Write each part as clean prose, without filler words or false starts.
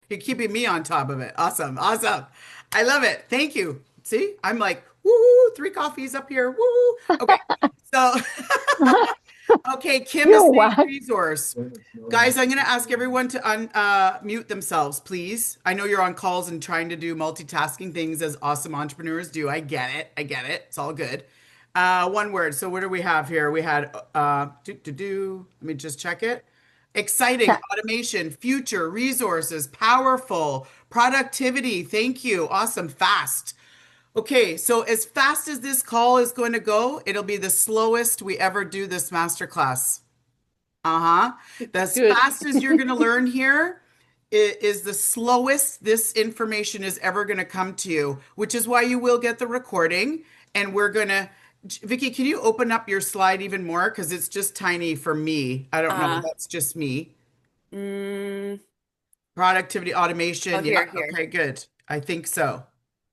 You're keeping me on top of it. Awesome. Awesome. I love it. Thank you. See, I'm like, woo, three coffees up here. Woo. Okay. So, okay, Kim is You're saying what? resource. Guys, I'm going to ask everyone to mute themselves, please. I know you're on calls and trying to do multitasking things as awesome entrepreneurs do. I get it. I get it. It's all good. One word. So what do we have here? We had Let me just check it. Exciting, Chat. automation, future, resources, powerful, productivity. Thank you. Awesome, fast. Okay, so as fast as this call is going to go, it'll be the slowest we ever do this masterclass. Uh-huh. As Good. fast as you're going to learn here is the slowest this information is ever going to come to you, which is why you will get the recording. And we're going to, Vicky, can you open up your slide even more? Because it's just tiny for me. I don't know. Uh, That's just me. mm, Productivity oh, automation. Yeah. here. Okay, good. I think so.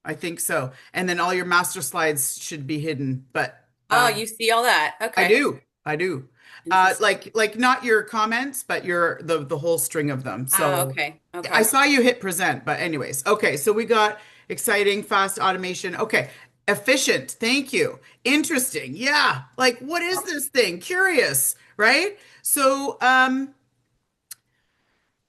I think so. And then all your master slides should be hidden, but Oh, you see all that? I Okay. do. I do. Interesting. Like not your comments, but your the whole string of them. Oh, So okay. I Okay. saw you hit present, but anyways. Okay, so we got exciting, fast automation. Okay. Efficient. Thank you. Interesting. Yeah. Like what is this thing? Curious, right? So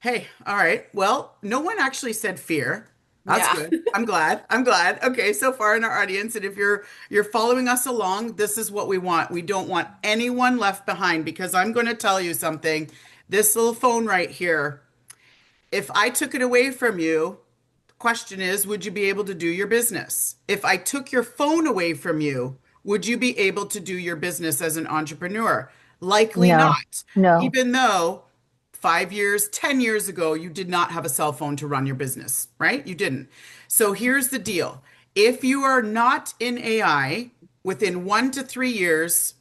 hey, all right. Well, no one actually said fear. That's Yeah. good. I'm glad. I'm glad. Okay, so far in our audience, and if you're following us along, this is what we want. We don't want anyone left behind because I'm going to tell you something. This little phone right here, if I took it away from you, the question is, would you be able to do your business? If I took your phone away from you, would you be able to do your business as an entrepreneur? Likely No, not, no. even though 5 years, 10 years ago, you did not have a cell phone to run your business, right? You didn't. So here's the deal. If you are not in AI, within 1 to 3 years,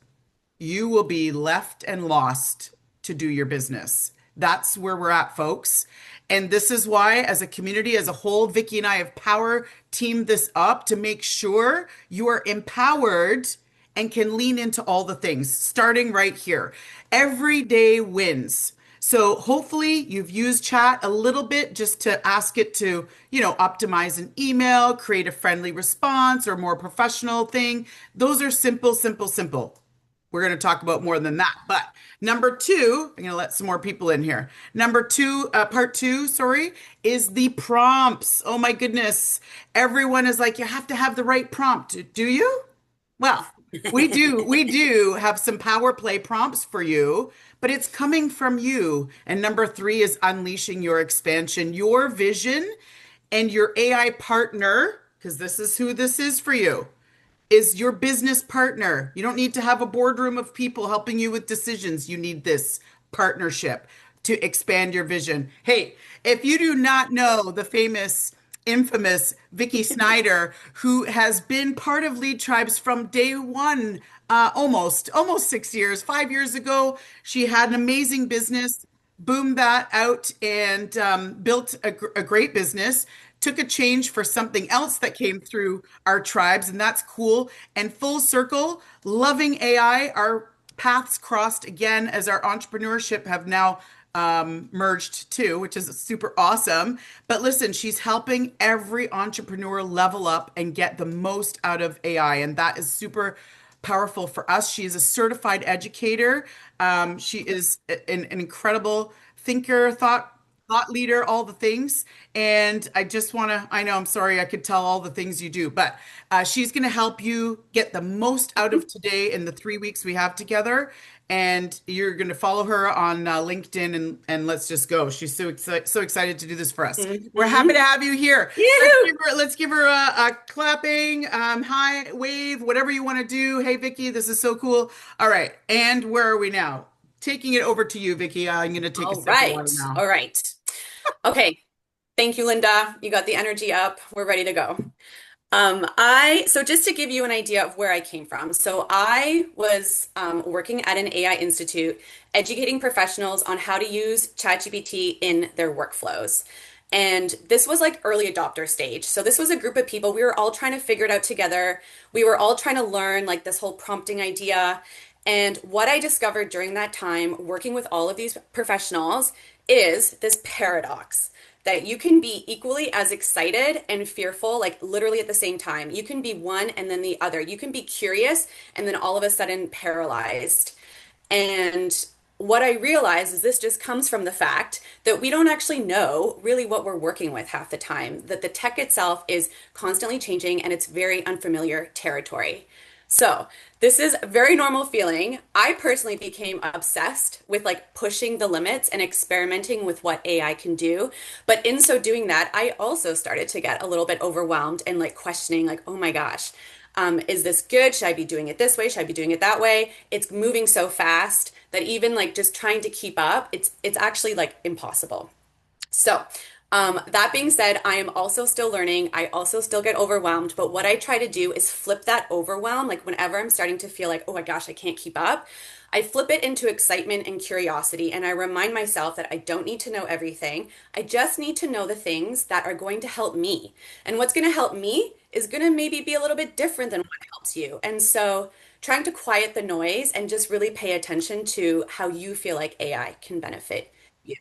you will be left and lost to do your business. That's where we're at, folks. And this is why, as a community as a whole, Vicky and I have power teamed this up to make sure you are empowered and can lean into all the things, starting right here. Every day wins. So hopefully you've used chat a little bit just to ask it to, optimize an email, create a friendly response or more professional thing. Those are simple, simple, simple. We're going to talk about more than that. But number two, I'm going to let some more people in here. Number two, part two, sorry, is the prompts. Oh my goodness. Everyone is like, you have to have the right prompt. Do you? Well, we do. We do have some power play prompts for you, but it's coming from you. And number three is unleashing your expansion, your vision, and your AI partner, because this is who this is for you is your business partner. You don't need to have a boardroom of people helping you with decisions. You need this partnership to expand your vision. Hey, if you do not know the famous, infamous Vicky Snyder, who has been part of Lead Tribes from day one, almost 6 years, 5 years ago, she had an amazing business boomed that out and built a great business, took a change for something else that came through our tribes, and that's cool. And full circle, loving AI, our paths crossed again as our entrepreneurship have now merged too, which is super awesome. But listen, she's helping every entrepreneur level up and get the most out of AI, and that is super powerful for us. She is a certified educator. She is an incredible thinker, thought leader, all the things. And I just want to, I know, I'm sorry, I could tell all the things you do, but she's going to help you get the most out of today in the 3 weeks we have together. And you're going to follow her on LinkedIn and let's just go. She's so excited to do this for us. We're happy Hmm. to have you here. Yoo-hoo! Let's give her a clapping, hi, wave, whatever you want to do. Hey, Vicky, this is so cool. All right. And where are we now? Taking it over to you, Vicky. I'm going to take a All sip of water right. now. All right. Okay. Thank you, Linda. You got the energy up. We're ready to go. So just to give you an idea of where I came from. So I was working at an AI institute, educating professionals on how to use ChatGPT in their workflows. And this was like early adopter stage. So this was a group of people. We were all trying to figure it out together. We were all trying to learn like this whole prompting idea. And what I discovered during that time working with all of these professionals is this paradox. that you can be equally as excited and fearful, like literally at the same time. You can be one and then the other. You can be curious and then all of a sudden paralyzed. And what I realize is this just comes from the fact that we don't actually know really what we're working with half the time, that the tech itself is constantly changing and it's very unfamiliar territory. So, this is a very normal feeling. I personally became obsessed with like pushing the limits and experimenting with what AI can do. But in so doing that, I also started to get a little bit overwhelmed and like questioning, like, oh my gosh, is this good? Should I be doing it this way? Should I be doing it that way? It's moving so fast that even like just trying to keep up, it's actually like impossible. So, that being said, I am also still learning. I also still get overwhelmed, but what I try to do is flip that overwhelm. Like whenever I'm starting to feel like, oh my gosh, I can't keep up, I flip it into excitement and curiosity. And I remind myself that I don't need to know everything. I just need to know the things that are going to help me. And what's going to help me is going to maybe be a little bit different than what helps you. And so, trying to quiet the noise and just really pay attention to how you feel like AI can benefit you.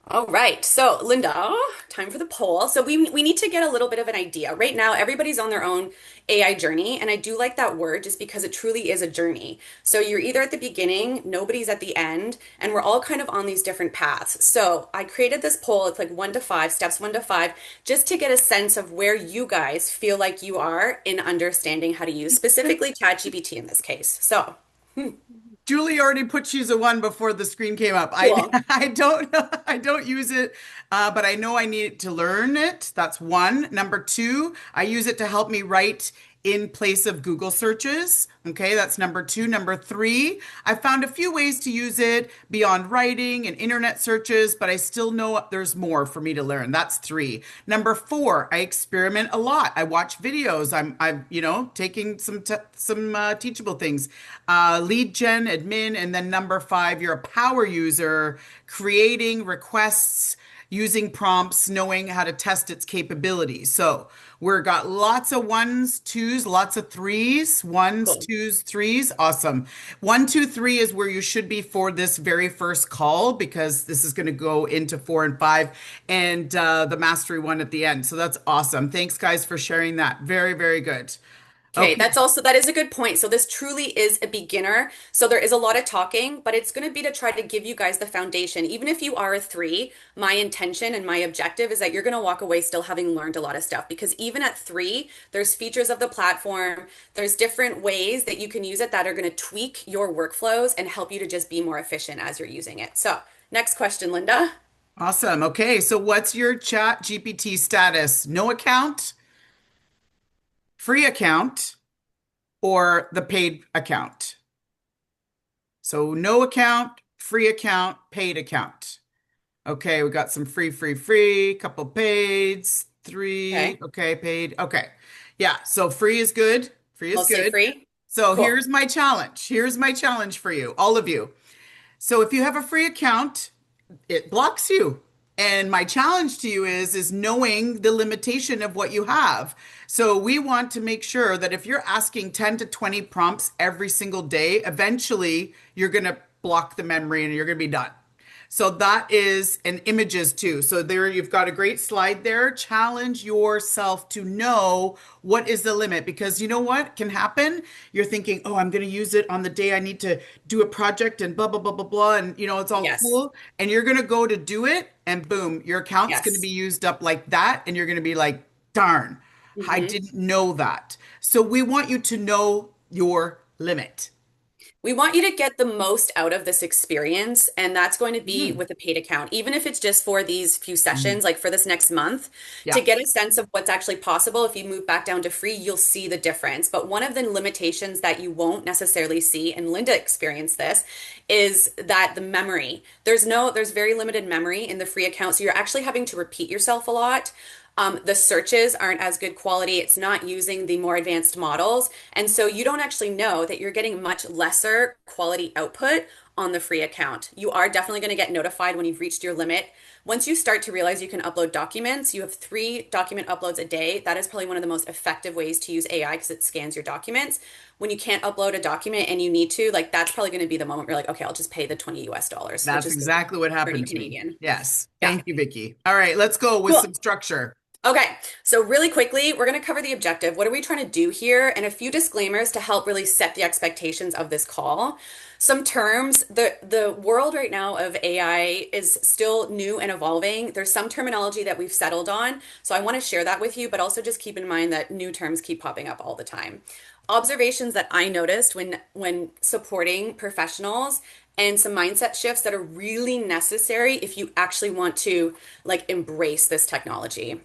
All right. So, Linda, time for the poll. So we need to get a little bit of an idea. Right now, everybody's on their own AI journey, and I do like that word just because it truly is a journey. So you're either at the beginning, nobody's at the end, and we're all kind of on these different paths. So I created this poll. It's like 1 to 5, steps 1 to 5, just to get a sense of where you guys feel like you are in understanding how to use specifically ChatGPT in this case. So, Julie already put she's a one before the screen came up. I cool. I don't I don't use it, but I know I need to learn it. That's one. Number two, I use it to help me write in place of Google searches. Okay, that's number two. Number three, I found a few ways to use it beyond writing and internet searches, but I still know there's more for me to learn. That's three. Number four, I experiment a lot. I watch videos. I'm taking some teachable things. Lead gen, admin, and then number five, you're a power user, creating requests, using prompts, knowing how to test its capabilities. So we've got lots of ones, twos, lots of threes, ones, Cool. twos, threes. Awesome. 1, 2, 3 is where you should be for this very first call because this is going to go into 4 and 5 and the mastery one at the end. So that's awesome. Thanks, guys, for sharing that. Very, very good. Okay, Okay. that is a good point. So this truly is a beginner. So there is a lot of talking, but it's going to be to try to give you guys the foundation. Even if you are a 3, my intention and my objective is that you're going to walk away still having learned a lot of stuff because even at 3, there's features of the platform, there's different ways that you can use it that are going to tweak your workflows and help you to just be more efficient as you're using it. So, next question, Linda. Awesome. Okay. So what's your chat GPT status? No account, free account, or the paid account? So no account, free account, paid account. Okay, we got some free, couple paids, three. Okay, Okay, paid. Okay. Yeah, so free is good. Free is I'll say good. free. So Cool. here's my challenge. Here's my challenge for you, all of you. So if you have a free account, it blocks you. And my challenge to you is knowing the limitation of what you have. So we want to make sure that if you're asking 10 to 20 prompts every single day, eventually you're going to block the memory and you're going to be done. So that is, and images too. So there you've got a great slide there. Challenge yourself to know what is the limit because you know what can happen? You're thinking, oh, I'm going to use it on the day I need to do a project and blah, blah, blah, blah, blah. And it's all Yes. cool. And you're going to go to do it and boom, your account's going to be Yes. used up like that. And you're going to be like, darn, I Mhm. didn't know that. So we want you to know your limit. We want you to get the most out of this experience, and that's going to be Mhm. with a paid account, even if it's just for these few Mhm. sessions, like for this next month, to Yeah. get a sense of what's actually possible. If you move back down to free, you'll see the difference. But one of the limitations that you won't necessarily see, and Linda experienced this, is that the memory. There's very limited memory in the free account, so you're actually having to repeat yourself a lot. The searches aren't as good quality. It's not using the more advanced models. And so you don't actually know that you're getting much lesser quality output on the free account. You are definitely going to get notified when you've reached your limit. Once you start to realize you can upload documents, you have 3 document uploads a day. That is probably one of the most effective ways to use AI because it scans your documents. When you can't upload a document and you need to, like that's probably going to be the moment where you're like, okay, I'll just pay the 20 US dollars, which That's is exactly what 30 happened to me. Canadian. Yes. Yeah. Thank you, Vicky. All right, let's go with Cool. some structure. Okay, so really quickly, we're going to cover the objective. What are we trying to do here? And a few disclaimers to help really set the expectations of this call. Some terms, the world right now of AI is still new and evolving. There's some terminology that we've settled on, so I want to share that with you, but also just keep in mind that new terms keep popping up all the time. Observations that I noticed when supporting professionals and some mindset shifts that are really necessary if you actually want to like embrace this technology.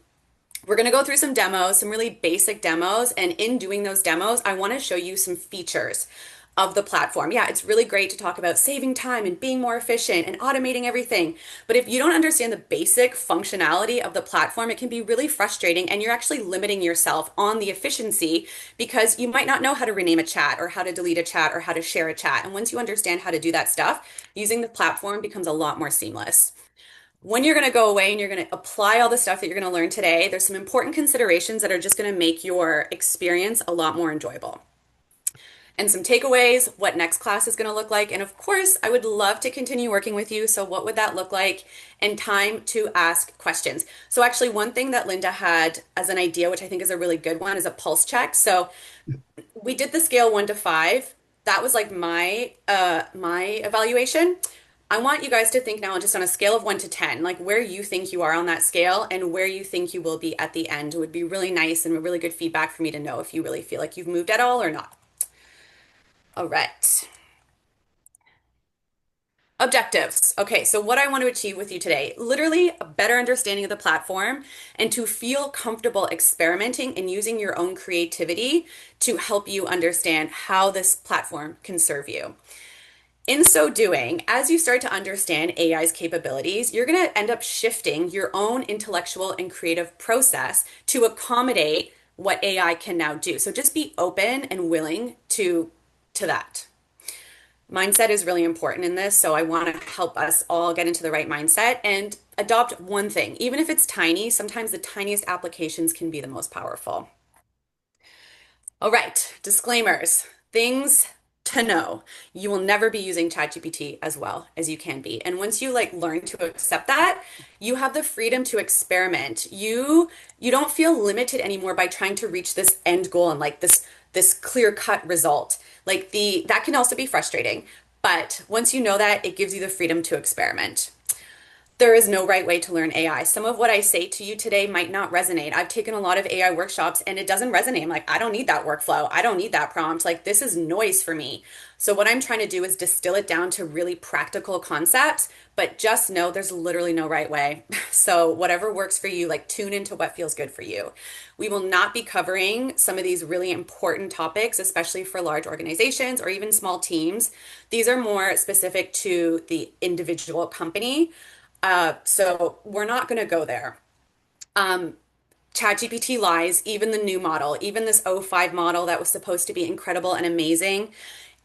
We're going to go through some demos, some really basic demos. And in doing those demos, I want to show you some features of the platform. Yeah, it's really great to talk about saving time and being more efficient and automating everything. But if you don't understand the basic functionality of the platform, it can be really frustrating and you're actually limiting yourself on the efficiency because you might not know how to rename a chat or how to delete a chat or how to share a chat. And once you understand how to do that stuff, using the platform becomes a lot more seamless. When you're going to go away and you're going to apply all the stuff that you're going to learn today, there's some important considerations that are just going to make your experience a lot more enjoyable. And some takeaways, what next class is going to look like. And of course, I would love to continue working with you. So, what would that look like? And time to ask questions. So, actually, one thing that Linda had as an idea, which I think is a really good one, is a pulse check. So, we did the scale 1 to 5. That was like my evaluation. I want you guys to think now just on a scale of 1 to 10, like where you think you are on that scale and where you think you will be at the end. It would be really nice and really good feedback for me to know if you really feel like you've moved at all or not. All right. Objectives. Okay, so what I want to achieve with you today, literally a better understanding of the platform and to feel comfortable experimenting and using your own creativity to help you understand how this platform can serve you. In so doing, as you start to understand AI's capabilities, you're going to end up shifting your own intellectual and creative process to accommodate what AI can now do. So just be open and willing to that. Mindset is really important in this, so I want to help us all get into the right mindset and adopt one thing. Even if it's tiny, sometimes the tiniest applications can be the most powerful. All right, disclaimers, things to know. You will never be using ChatGPT as well as you can be. And once you like learn to accept that, you have the freedom to experiment. You don't feel limited anymore by trying to reach this end goal and like this clear-cut result. Like the that can also be frustrating, but once you know that, it gives you the freedom to experiment. There is no right way to learn AI. Some of what I say to you today might not resonate. I've taken a lot of AI workshops and it doesn't resonate. I'm like, I don't need that workflow. I don't need that prompt. Like, this is noise for me. So, what I'm trying to do is distill it down to really practical concepts, but just know there's literally no right way. So, whatever works for you, like, tune into what feels good for you. We will not be covering some of these really important topics, especially for large organizations or even small teams. These are more specific to the individual company. So we're not going to go there. ChatGPT lies, even the new model, even this O5 model that was supposed to be incredible and amazing,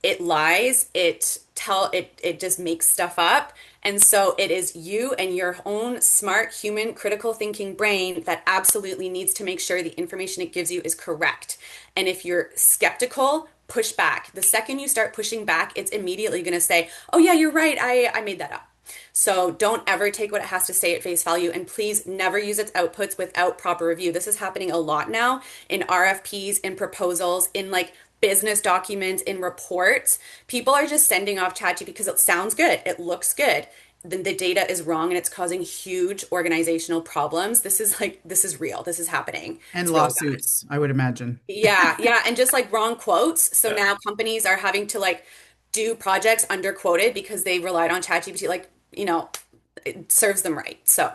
it lies, it just makes stuff up. And so it is you and your own smart human critical thinking brain that absolutely needs to make sure the information it gives you is correct. And if you're skeptical, push back. The second you start pushing back, it's immediately going to say, "Oh yeah, you're right. I made that up." So don't ever take what it has to say at face value, and please never use its outputs without proper review. This is happening a lot now in RFPs, in proposals, in like business documents, in reports. People are just sending off ChatGPT because it sounds good, it looks good. Then the data is wrong and it's causing huge organizational problems. This is real. This is happening. And It's really bad. lawsuits, I would imagine. Yeah, yeah, and just like wrong quotes. So now companies are having to like do projects under quoted because they relied on ChatGPT. Like, it serves them right. So,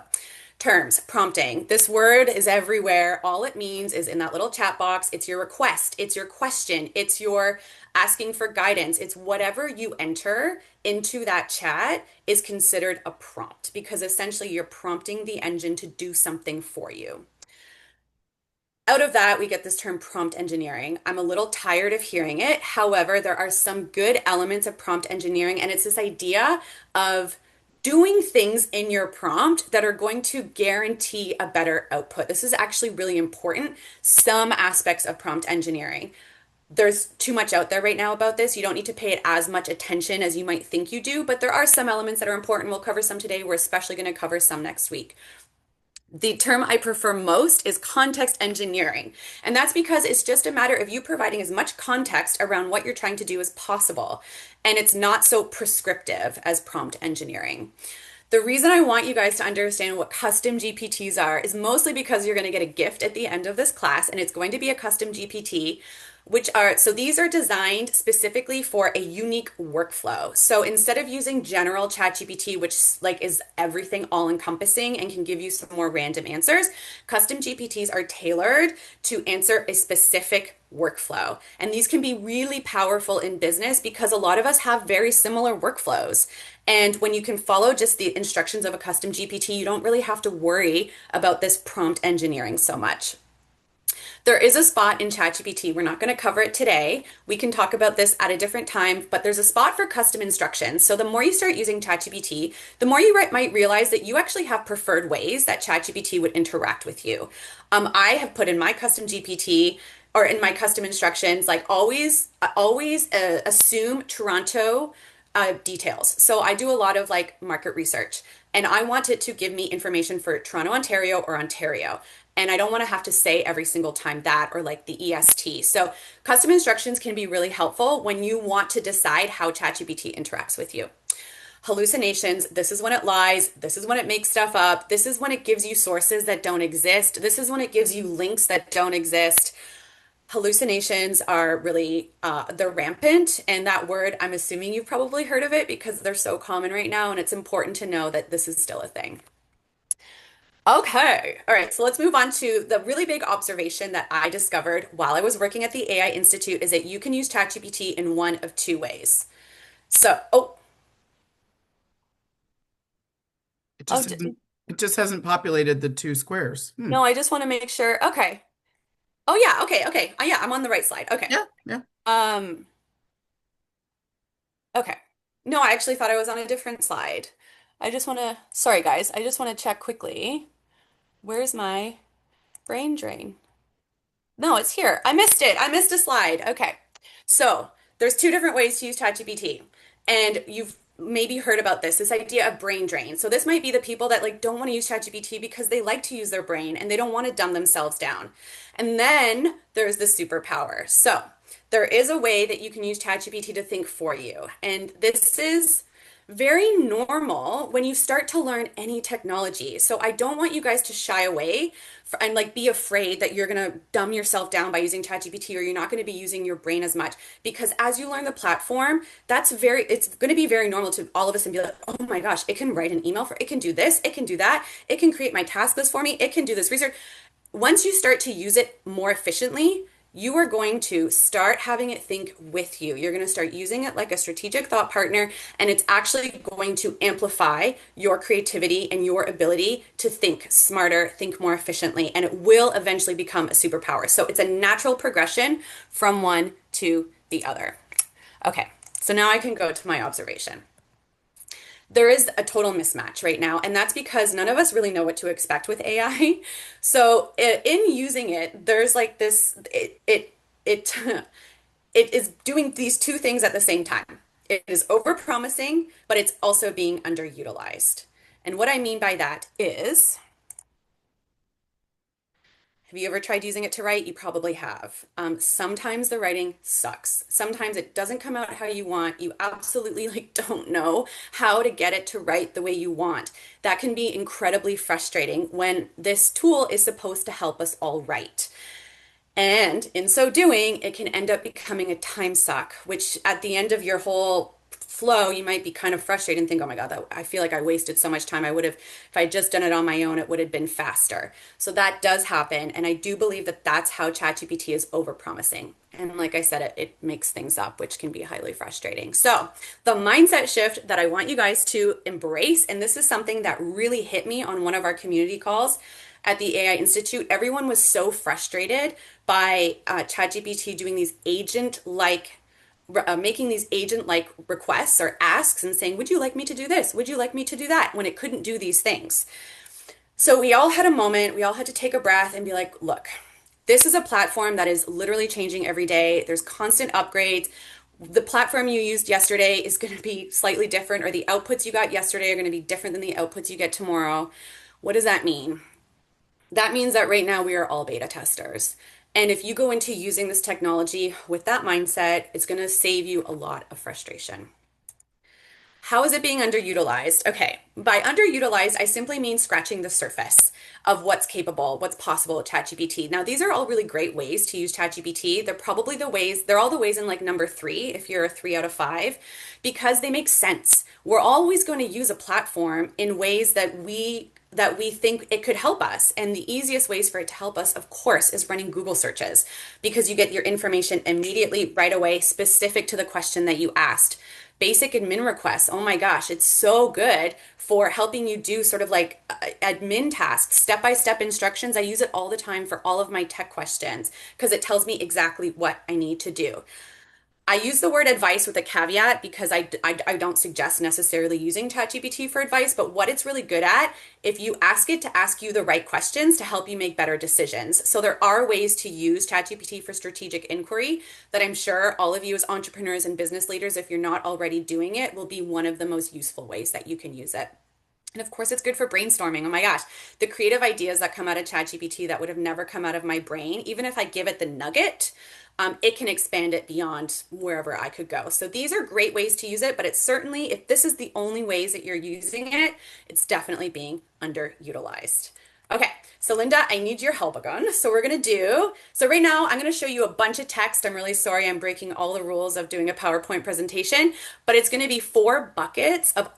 terms, prompting. This word is everywhere. All it means is in that little chat box. It's your request, it's your question, it's your asking for guidance. It's whatever you enter into that chat is considered a prompt because essentially you're prompting the engine to do something for you. Out of that, we get this term prompt engineering. I'm a little tired of hearing it. However, there are some good elements of prompt engineering, and it's this idea of doing things in your prompt that are going to guarantee a better output. This is actually really important. Some aspects of prompt engineering. There's too much out there right now about this. You don't need to pay it as much attention as you might think you do, but there are some elements that are important. We'll cover some today. We're especially going to cover some next week. The term I prefer most is context engineering. And that's because it's just a matter of you providing as much context around what you're trying to do as possible. And it's not so prescriptive as prompt engineering. The reason I want you guys to understand what custom GPTs are is mostly because you're going to get a gift at the end of this class, and it's going to be a custom GPT, so these are designed specifically for a unique workflow. So instead of using general ChatGPT, which like is everything all encompassing and can give you some more random answers, custom GPTs are tailored to answer a specific workflow. And these can be really powerful in business because a lot of us have very similar workflows. And when you can follow just the instructions of a custom GPT, you don't really have to worry about this prompt engineering so much. There is a spot in ChatGPT. We're not going to cover it today. We can talk about this at a different time, but there's a spot for custom instructions. So the more you start using ChatGPT, the more you might realize that you actually have preferred ways that ChatGPT would interact with you. I have put in my custom GPT or in my custom instructions, like always assume Toronto details. So I do a lot of like market research and I want it to give me information for Toronto, Ontario or Ontario. And I don't want to have to say every single time that or like the EST. So custom instructions can be really helpful when you want to decide how ChatGPT interacts with you. Hallucinations, this is when it lies. This is when it makes stuff up. This is when it gives you sources that don't exist. This is when it gives you links that don't exist. Hallucinations are really, they're rampant. And that word, I'm assuming you've probably heard of it because they're so common right now. And it's important to know that this is still a thing. Okay. All right. So let's move on to the really big observation that I discovered while I was working at the AI Institute is that you can use ChatGPT in one of two ways. So, It oh, just hasn't, it just hasn't populated the two squares. Hmm. no, I just want to make sure. Okay. Oh, yeah. Okay. Okay. Yeah, I'm on the right slide. Okay. Yeah, yeah. Um, okay. No, I actually thought I was on a different slide. Sorry guys, I just want to check quickly. Where's my brain drain? No, it's here. I missed it. I missed a slide. Okay. So there's two different ways to use ChatGPT. And you've maybe heard about this idea of brain drain. So this might be the people that like don't want to use ChatGPT because they like to use their brain and they don't want to dumb themselves down. And then there's the superpower. So there is a way that you can use ChatGPT to think for you. And this is very normal when you start to learn any technology. So I don't want you guys to shy away and like be afraid that you're going to dumb yourself down by using ChatGPT or you're not going to be using your brain as much because as you learn the platform, it's going to be very normal to all of us and be like, "Oh my gosh, it can write an email it can do this, it can do that, it can create my task list for me, it can do this research." Once you start to use it more efficiently, you are going to start having it think with you. You're going to start using it like a strategic thought partner, and it's actually going to amplify your creativity and your ability to think smarter, think more efficiently, and it will eventually become a superpower. So it's a natural progression from one to the other. Okay, so now I can go to my observation. There is a total mismatch right now, and that's because none of us really know what to expect with AI. So in using it, there's like this, it it is doing these two things at the same time. It is overpromising, but it's also being underutilized. And what I mean by that is, have you ever tried using it to write? You probably have. Sometimes the writing sucks. Sometimes it doesn't come out how you want. You absolutely like don't know how to get it to write the way you want. That can be incredibly frustrating when this tool is supposed to help us all write. And in so doing, it can end up becoming a time suck, which at the end of your whole flow, you might be kind of frustrated and think, oh my God, I feel like I wasted so much time. I would have, if I just done it on my own, it would have been faster. So that does happen. And I do believe that that's how ChatGPT is overpromising. And like I said, it makes things up, which can be highly frustrating. So the mindset shift that I want you guys to embrace, and this is something that really hit me on one of our community calls at the AI Institute, everyone was so frustrated by ChatGPT doing these agent-like making these agent like requests or asks and saying, would you like me to do this? Would you like me to do that? When it couldn't do these things. So we all had a moment, we all had to take a breath and be like, look, this is a platform that is literally changing every day. There's constant upgrades. The platform you used yesterday is going to be slightly different, or the outputs you got yesterday are going to be different than the outputs you get tomorrow. What does that mean? That means that right now we are all beta testers. And if you go into using this technology with that mindset, it's going to save you a lot of frustration. How is it being underutilized? Okay, by underutilized, I simply mean scratching the surface of what's capable, what's possible with ChatGPT. Now, these are all really great ways to use ChatGPT. They're all the ways in like number three, if you're a 3 out of 5, because they make sense. We're always going to use a platform in ways that we think it could help us. And the easiest ways for it to help us, of course, is running Google searches because you get your information immediately right away, specific to the question that you asked. Basic admin requests. Oh my gosh, it's so good for helping you do sort of like admin tasks, step-by-step instructions. I use it all the time for all of my tech questions because it tells me exactly what I need to do. I use the word advice with a caveat because I don't suggest necessarily using ChatGPT for advice, but what it's really good at, if you ask it to ask you the right questions to help you make better decisions. So there are ways to use ChatGPT for strategic inquiry that I'm sure all of you as entrepreneurs and business leaders, if you're not already doing it, will be one of the most useful ways that you can use it. And of course, it's good for brainstorming. Oh my gosh, the creative ideas that come out of ChatGPT that would have never come out of my brain, even if I give it the nugget, it can expand it beyond wherever I could go. So these are great ways to use it, but it's certainly, if this is the only ways that you're using it, it's definitely being underutilized. Okay, so Linda, I need your help again. So right now I'm gonna show you a bunch of text. I'm really sorry I'm breaking all the rules of doing a PowerPoint presentation, but it's gonna be 4 buckets of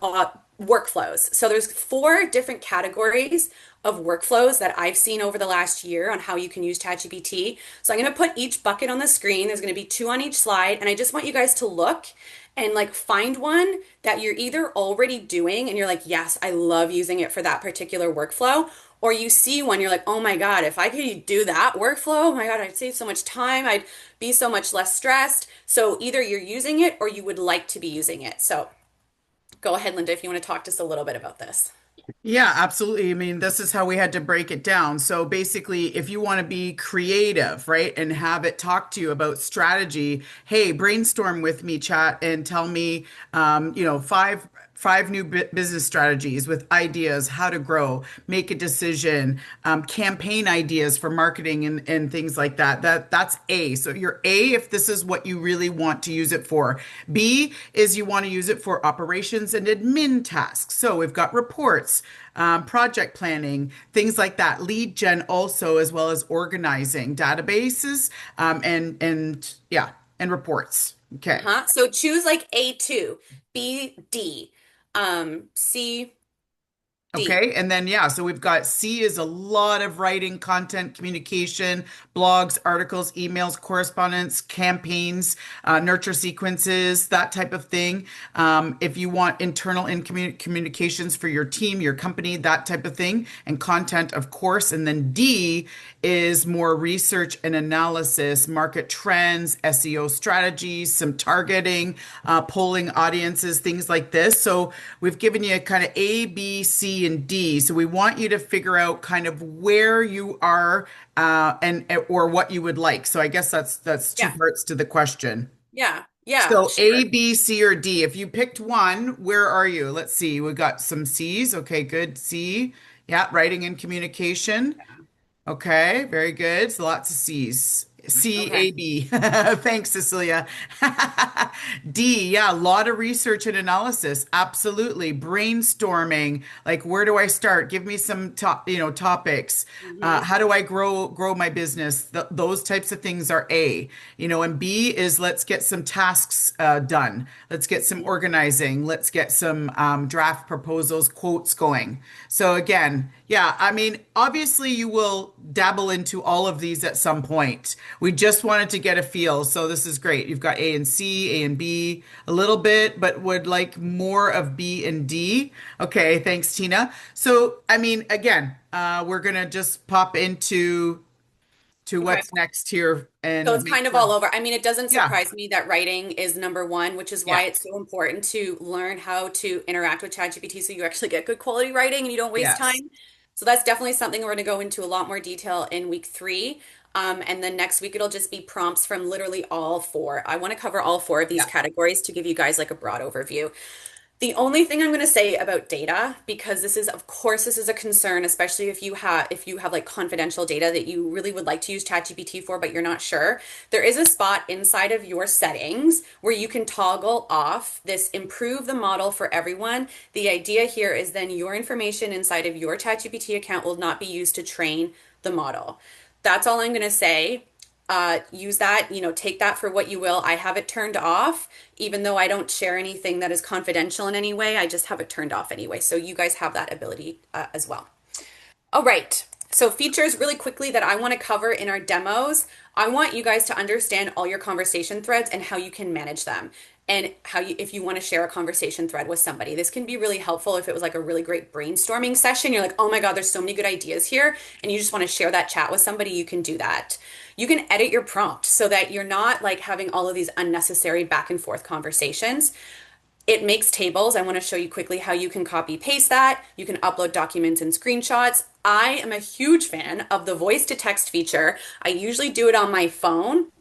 workflows. So there's 4 different categories of workflows that I've seen over the last year on how you can use ChatGPT. So I'm going to put each bucket on the screen. There's going to be 2 on each slide. And I just want you guys to look and like find one that you're either already doing and you're like, yes, I love using it for that particular workflow. Or you see one, you're like, oh my God, if I could do that workflow, oh my God, I'd save so much time. I'd be so much less stressed. So either you're using it or you would like to be using it. So go ahead, Linda, if you want to talk just a little bit about this. Yeah, absolutely. I mean, this is how we had to break it down. So basically, if you want to be creative, right, and have it talk to you about strategy, hey, brainstorm with me, chat, and tell me, five new business strategies with ideas, how to grow, make a decision, campaign ideas for marketing and things like that. That's A. So you're A if this is what you really want to use it for. B is you want to use it for operations and admin tasks. So we've got reports, project planning, things like that. Lead gen also, as well as organizing databases, and yeah, and reports. Okay. Uh-huh. So choose like A2, B, D, C, D. Okay. And then, yeah, so we've got C is a lot of writing, content, communication, blogs, articles, emails, correspondence, campaigns, nurture sequences, that type of thing. If you want internal communications for your team, your company, that type of thing, and content, of course. And then D is more research and analysis, market trends, SEO strategies, some targeting, polling audiences, things like this. So we've given you kind of A, B, C, and D. So we want you to figure out kind of where you are and or what you would like. So I guess that's 2 Yeah. parts to the question. Yeah. Yeah. So A, Sure. B, C, or D. If you picked one, where are you? Let's see. We got some C's. Okay, good. C. Yeah, writing and communication. Okay, very good. So lots of C's. Okay. CAB. Thanks, Cecilia. D, yeah, a lot of research and analysis. Absolutely. Brainstorming. Like, where do I start? Give me some topics. Hmm. How do I grow my business? Those types of things are A. And B is let's get some tasks done. Let's get some Hmm. organizing. Let's get some draft proposals, quotes going. So again, yeah, I mean, obviously you will dabble into all of these at some point. We just wanted to get a feel. So this is great. You've got A and C, A and B a little bit, but would like more of B and D. Okay, thanks, Tina. So, I mean, again, we're gonna just pop into to Okay. what's next here So and it's make kind of sure. all over. I mean, it doesn't Yeah, surprise me that writing is number one, which is why yeah, it's so important to learn how to interact with ChatGPT so you actually get good quality writing and you don't waste yes, time. So that's definitely something we're going to go into a lot more detail in week three. And then next week it'll just be prompts from literally all four. I want to cover all four of these yeah, categories to give you guys like a broad overview. The only thing I'm going to say about data, because this is, of course, this is a concern, especially if you have like confidential data that you really would like to use ChatGPT for, but you're not sure. There is a spot inside of your settings where you can toggle off this improve the model for everyone. The idea here is then your information inside of your ChatGPT account will not be used to train the model. That's all I'm going to say. Use that, take that for what you will. I have it turned off, even though I don't share anything that is confidential in any way. I just have it turned off anyway. So you guys have that ability as well. All right. So features really quickly that I want to cover in our demos. I want you guys to understand all your conversation threads and how you can manage them. And if you want to share a conversation thread with somebody, this can be really helpful if it was like a really great brainstorming session. You're like, oh my God, there's so many good ideas here. And you just want to share that chat with somebody, you can do that. You can edit your prompt so that you're not like having all of these unnecessary back and forth conversations. It makes tables. I want to show you quickly how you can copy paste that. You can upload documents and screenshots. I am a huge fan of the voice to text feature. I usually do it on my phone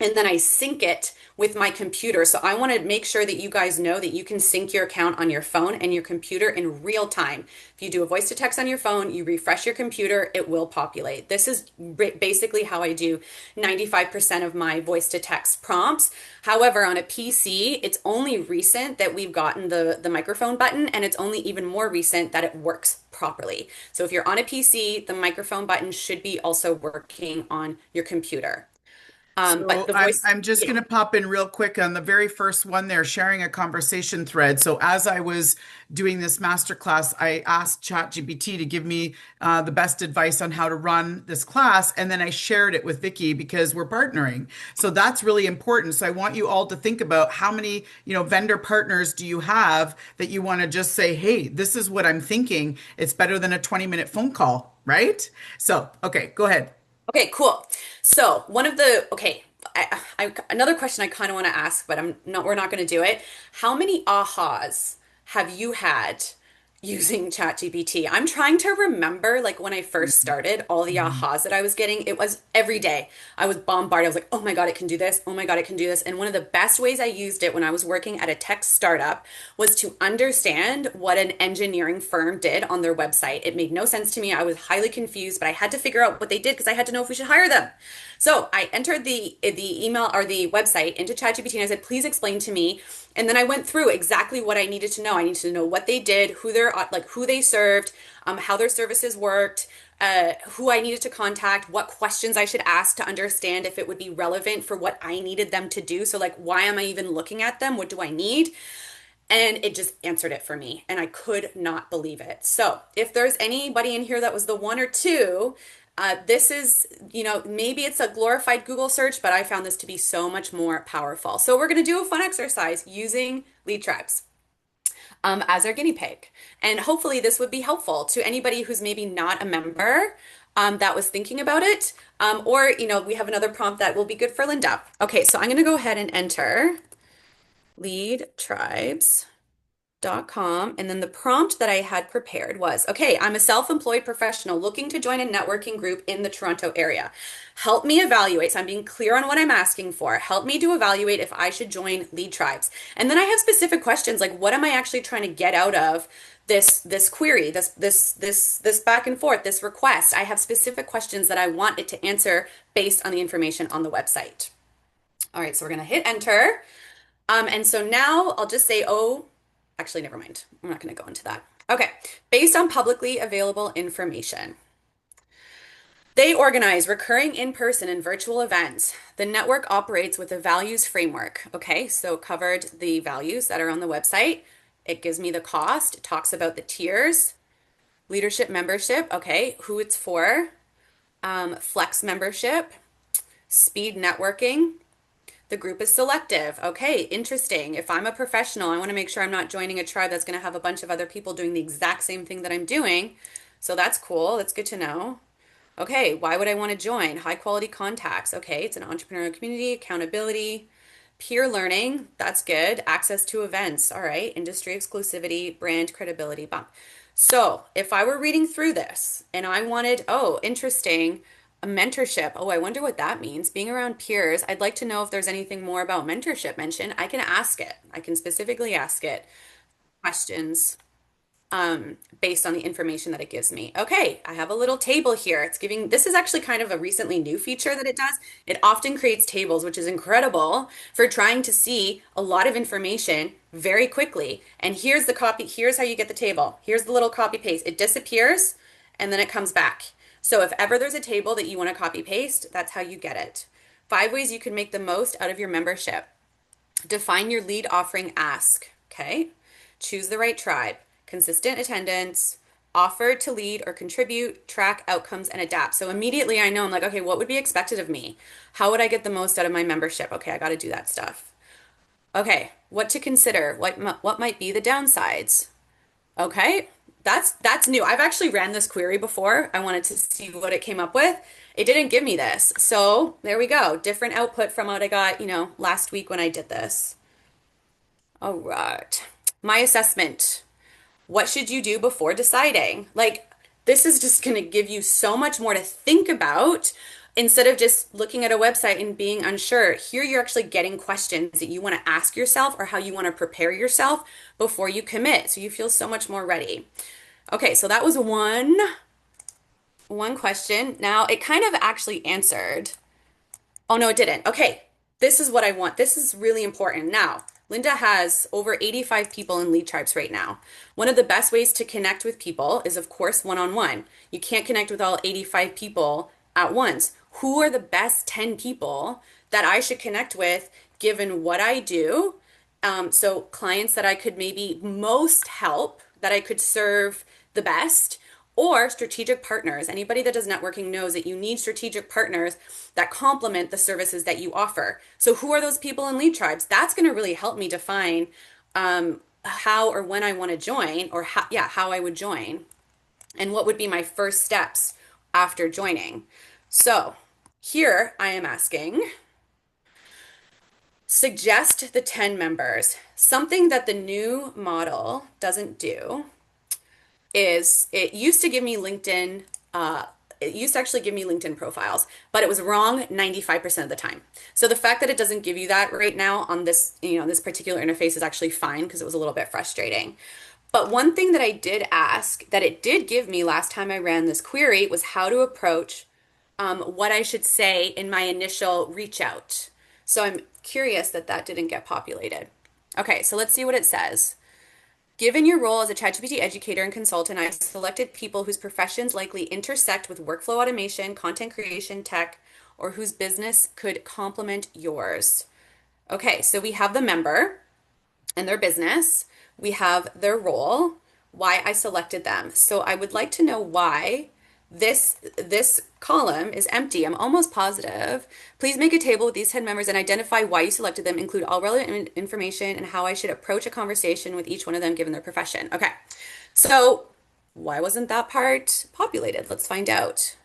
and then I sync it with my computer. So I want to make sure that you guys know that you can sync your account on your phone and your computer in real time. If you do a voice to text on your phone, you refresh your computer, it will populate. This is basically how I do 95% of my voice to text prompts. However, on a PC, it's only recent that we've gotten the microphone button, and it's only even more recent that it works properly. So if you're on a PC, the microphone button should be also working on your computer. But So the I'm voice, I'm just yeah. going to pop in real quick on the very first one there, sharing a conversation thread. So as I was doing this masterclass, I asked ChatGPT to give me the best advice on how to run this class, and then I shared it with Vicky because we're partnering. So that's really important. So I want you all to think about how many, vendor partners do you have that you want to just say, hey, this is what I'm thinking. It's better than a 20-minute phone call, right? So, okay, go ahead. Okay, cool. So one of the okay, another question I kind of want to ask, but we're not going to do it. How many ahas have you had using ChatGPT? I'm trying to remember like when I first started, all the Mhm. ahas that I was getting. It was every day. I was bombarded. I was like, "Oh my God, it can do this. Oh my God, it can do this." And one of the best ways I used it when I was working at a tech startup was to understand what an engineering firm did on their website. It made no sense to me. I was highly confused, but I had to figure out what they did because I had to know if we should hire them. So I entered the email or the website into ChatGPT and I said, please explain to me. And then I went through exactly what I needed to know. I needed to know what they did, who they served, how their services worked, who I needed to contact, what questions I should ask to understand if it would be relevant for what I needed them to do. So like, why am I even looking at them? What do I need? And it just answered it for me. And I could not believe it. So if there's anybody in here that was the one or two, this is, maybe it's a glorified Google search, but I found this to be so much more powerful. So we're going to do a fun exercise using lead tribes as our guinea pig. And hopefully this would be helpful to anybody who's maybe not a member that was thinking about it. Or, we have another prompt that will be good for Linda. Okay, so I'm going to go ahead and enter lead tribes. Com. And then the prompt that I had prepared was, okay, I'm a self-employed professional looking to join a networking group in the Toronto area. Help me evaluate. So I'm being clear on what I'm asking for. Help me to evaluate if I should join lead tribes. And then I have specific questions like, what am I actually trying to get out of this query, this back and forth, this request? I have specific questions that I want it to answer based on the information on the website. All right, so we're gonna hit enter. And so now I'll just say, oh, actually, never mind. I'm not going to go into that. Okay. Based on publicly available information, they organize recurring in-person and virtual events. The network operates with a values framework. Okay. So covered the values that are on the website. It gives me the cost. It talks about the tiers, leadership membership. Okay. Who it's for, flex membership, speed networking. The group is selective. Okay, interesting. If I'm a professional, I want to make sure I'm not joining a tribe that's going to have a bunch of other people doing the exact same thing that I'm doing. So that's cool. That's good to know. Okay, why would I want to join? High quality contacts. Okay, it's an entrepreneurial community, accountability, peer learning. That's good. Access to events. All right, industry exclusivity, brand credibility bump. So if I were reading through this and I wanted, oh, interesting, a mentorship. Oh, I wonder what that means. Being around peers, I'd like to know if there's anything more about mentorship mentioned. I can ask it. I can specifically ask it questions based on the information that it gives me. Okay, I have a little table here. It's giving, this is actually kind of a recently new feature that it does. It often creates tables, which is incredible for trying to see a lot of information very quickly. And here's the copy, here's how you get the table. Here's the little copy paste. It disappears and then it comes back. So if ever there's a table that you want to copy paste, that's how you get it. 5 ways you can make the most out of your membership. Define your lead offering ask. Okay. Choose the right tribe. Consistent attendance, offer to lead or contribute, track outcomes, and adapt. So immediately I know I'm like, okay, what would be expected of me? How would I get the most out of my membership? Okay, I got to do that stuff. Okay, what to consider? What might be the downsides? Okay, that's new. I've actually ran this query before. I wanted to see what it came up with. It didn't give me this. So there we go. Different output from what I got, last week when I did this. All right. My assessment. What should you do before deciding? Like, this is just going to give you so much more to think about instead of just looking at a website and being unsure. Here, you're actually getting questions that you want to ask yourself or how you want to prepare yourself before you commit. So you feel so much more ready. Okay, so that was one question. Now, it kind of actually answered. Oh, no, it didn't. Okay, this is what I want. This is really important. Now, Linda has over 85 people in lead tribes right now. One of the best ways to connect with people is, of course, one-on-one. You can't connect with all 85 people at once. Who are the best 10 people that I should connect with given what I do? So clients that I could maybe most help, that I could serve the best, or strategic partners. Anybody that does networking knows that you need strategic partners that complement the services that you offer. So who are those people in lead tribes? That's going to really help me define how or when I want to join, or how I would join, and what would be my first steps after joining. So here I am asking, suggest the 10 members. Something that the new model doesn't do is it used to give me LinkedIn, it used to actually give me LinkedIn profiles, but it was wrong 95% of the time. So the fact that it doesn't give you that right now on this, this particular interface is actually fine because it was a little bit frustrating. But one thing that I did ask that it did give me last time I ran this query was how to approach what I should say in my initial reach out. So I'm curious that that didn't get populated. Okay, so let's see what it says. Given your role as a ChatGPT educator and consultant, I selected people whose professions likely intersect with workflow automation, content creation, tech, or whose business could complement yours. Okay, so we have the member and their business. We have their role, why I selected them. So I would like to know why this column is empty. I'm almost positive. Please make a table with these 10 members and identify why you selected them. Include all relevant information and how I should approach a conversation with each one of them given their profession. Okay, so why wasn't that part populated? Let's find out.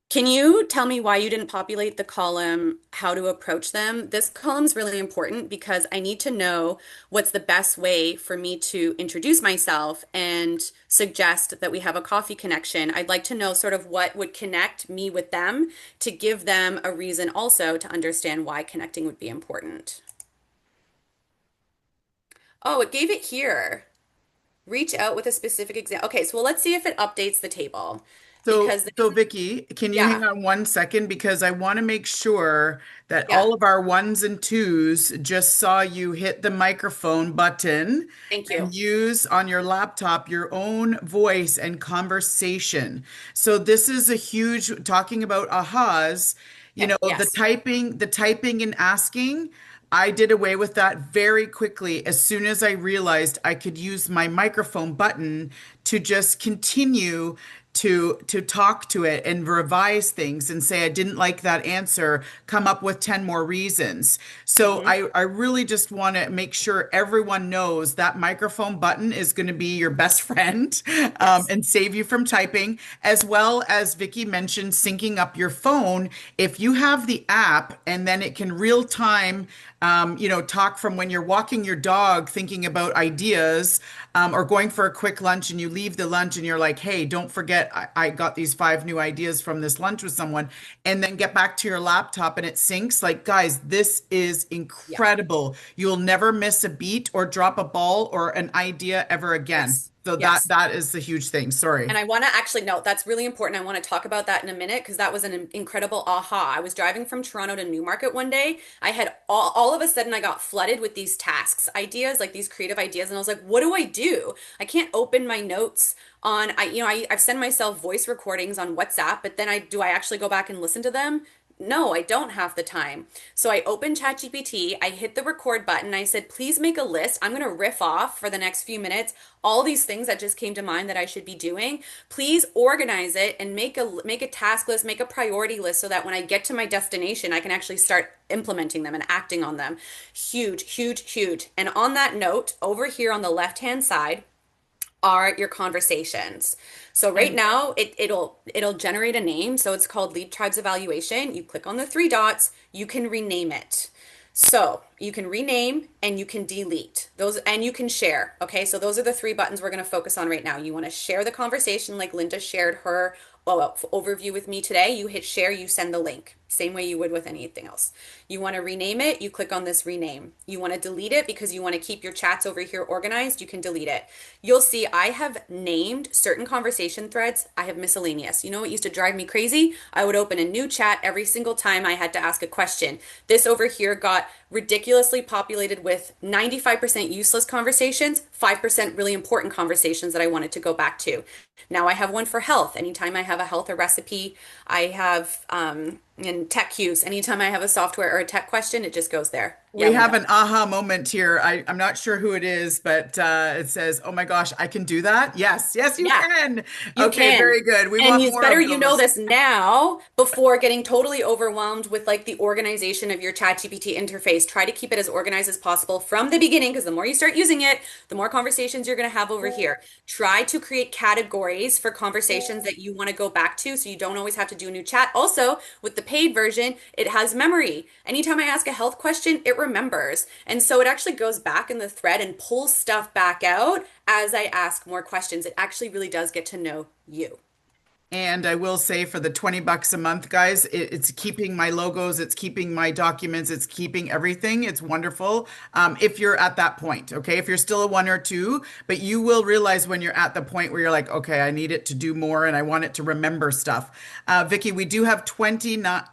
Can you tell me why you didn't populate the column, how to approach them? This column's really important because I need to know what's the best way for me to introduce myself and suggest that we have a coffee connection. I'd like to know sort of what would connect me with them to give them a reason also to understand why connecting would be important. Oh, it gave it here. Reach out with a specific example. Okay, so let's see if it updates the table So, because so Vicky, can you hang yeah, on 1 second? Because I want to make sure that yeah. all of our ones and twos just saw you hit the microphone button Thank and you. use on your laptop your own voice and conversation. So this is a huge talking about ahas, Okay, yes. the typing and asking. I did away with that very quickly as soon as I realized I could use my microphone button to just continue to talk to it and revise things and say I didn't like that answer, come up with 10 more reasons. So Hmm. I really just want to make sure everyone knows that microphone button is going to be your best friend Yes. and save you from typing, as well as Vicky mentioned, syncing up your phone. If you have the app and then it can real time talk from when you're walking your dog, thinking about ideas, or going for a quick lunch and you leave the lunch and you're like, hey, don't forget, I got these 5 new ideas from this lunch with someone, and then get back to your laptop and it syncs. Like, guys, this is Yeah. incredible. You'll never miss a beat or drop a ball or an idea ever again. Yes. So that Yes. that is the huge thing. And Sorry. I want to actually note that's really important. I want to talk about that in a minute because that was an incredible aha. I was driving from Toronto to Newmarket one day. I had all of a sudden I got flooded with these tasks ideas, like these creative ideas, and I was like, what do I do? I can't open my notes on I've sent myself voice recordings on WhatsApp, but then I actually go back and listen to them? No, I don't have the time. So I opened ChatGPT, I hit the record button, I said, please make a list. I'm going to riff off for the next few minutes all these things that just came to mind that I should be doing. Please organize it and make a task list, make a priority list so that when I get to my destination, I can actually start implementing them and acting on them. Huge, huge, huge. And on that note, over here on the left-hand side, are your conversations. So right And now it'll generate a name. So it's called Lead Tribes Evaluation. You click on the three dots, you can rename it. So you can rename and you can delete those and you can share. Okay, so those are the three buttons we're going to focus on right now. You want to share the conversation like Linda shared her overview with me today. You hit share, you send the link. Same way you would with anything else. You want to rename it, you click on this rename. You want to delete it because you want to keep your chats over here organized, you can delete it. You'll see I have named certain conversation threads. I have miscellaneous. You know what used to drive me crazy? I would open a new chat every single time I had to ask a question. This over here got ridiculously populated with 95% useless conversations, 5% really important conversations that I wanted to go back to. Now I have one for health. Anytime I have a health or recipe, I have in tech cues. Anytime I have a software or a tech question, it just goes there. Yeah, we have Linda. an aha moment here. I'm not sure who it is, but it says, "Oh my gosh, I can do that." Yes, yes, you Yeah. can. You Okay, can. very good. We And want it's more better of you know those. this now before getting totally overwhelmed with like the organization of your ChatGPT interface. Try to keep it as organized as possible from the beginning because the more you start using it, the more conversations you're going to have over here. Try to create categories for conversations that you want to go back to so you don't always have to do a new chat. Also, with the paid version, it has memory. Anytime I ask a health question, it remembers. And so it actually goes back in the thread and pulls stuff back out as I ask more questions. It actually really does get to know you. And I will say for the $20 a month, guys, it's keeping my logos, it's keeping my documents, it's keeping everything. It's wonderful. If you're at that point, okay? If you're still a one or two, but you will realize when you're at the point where you're like, okay, I need it to do more and I want it to remember stuff. Vicky, we do have 39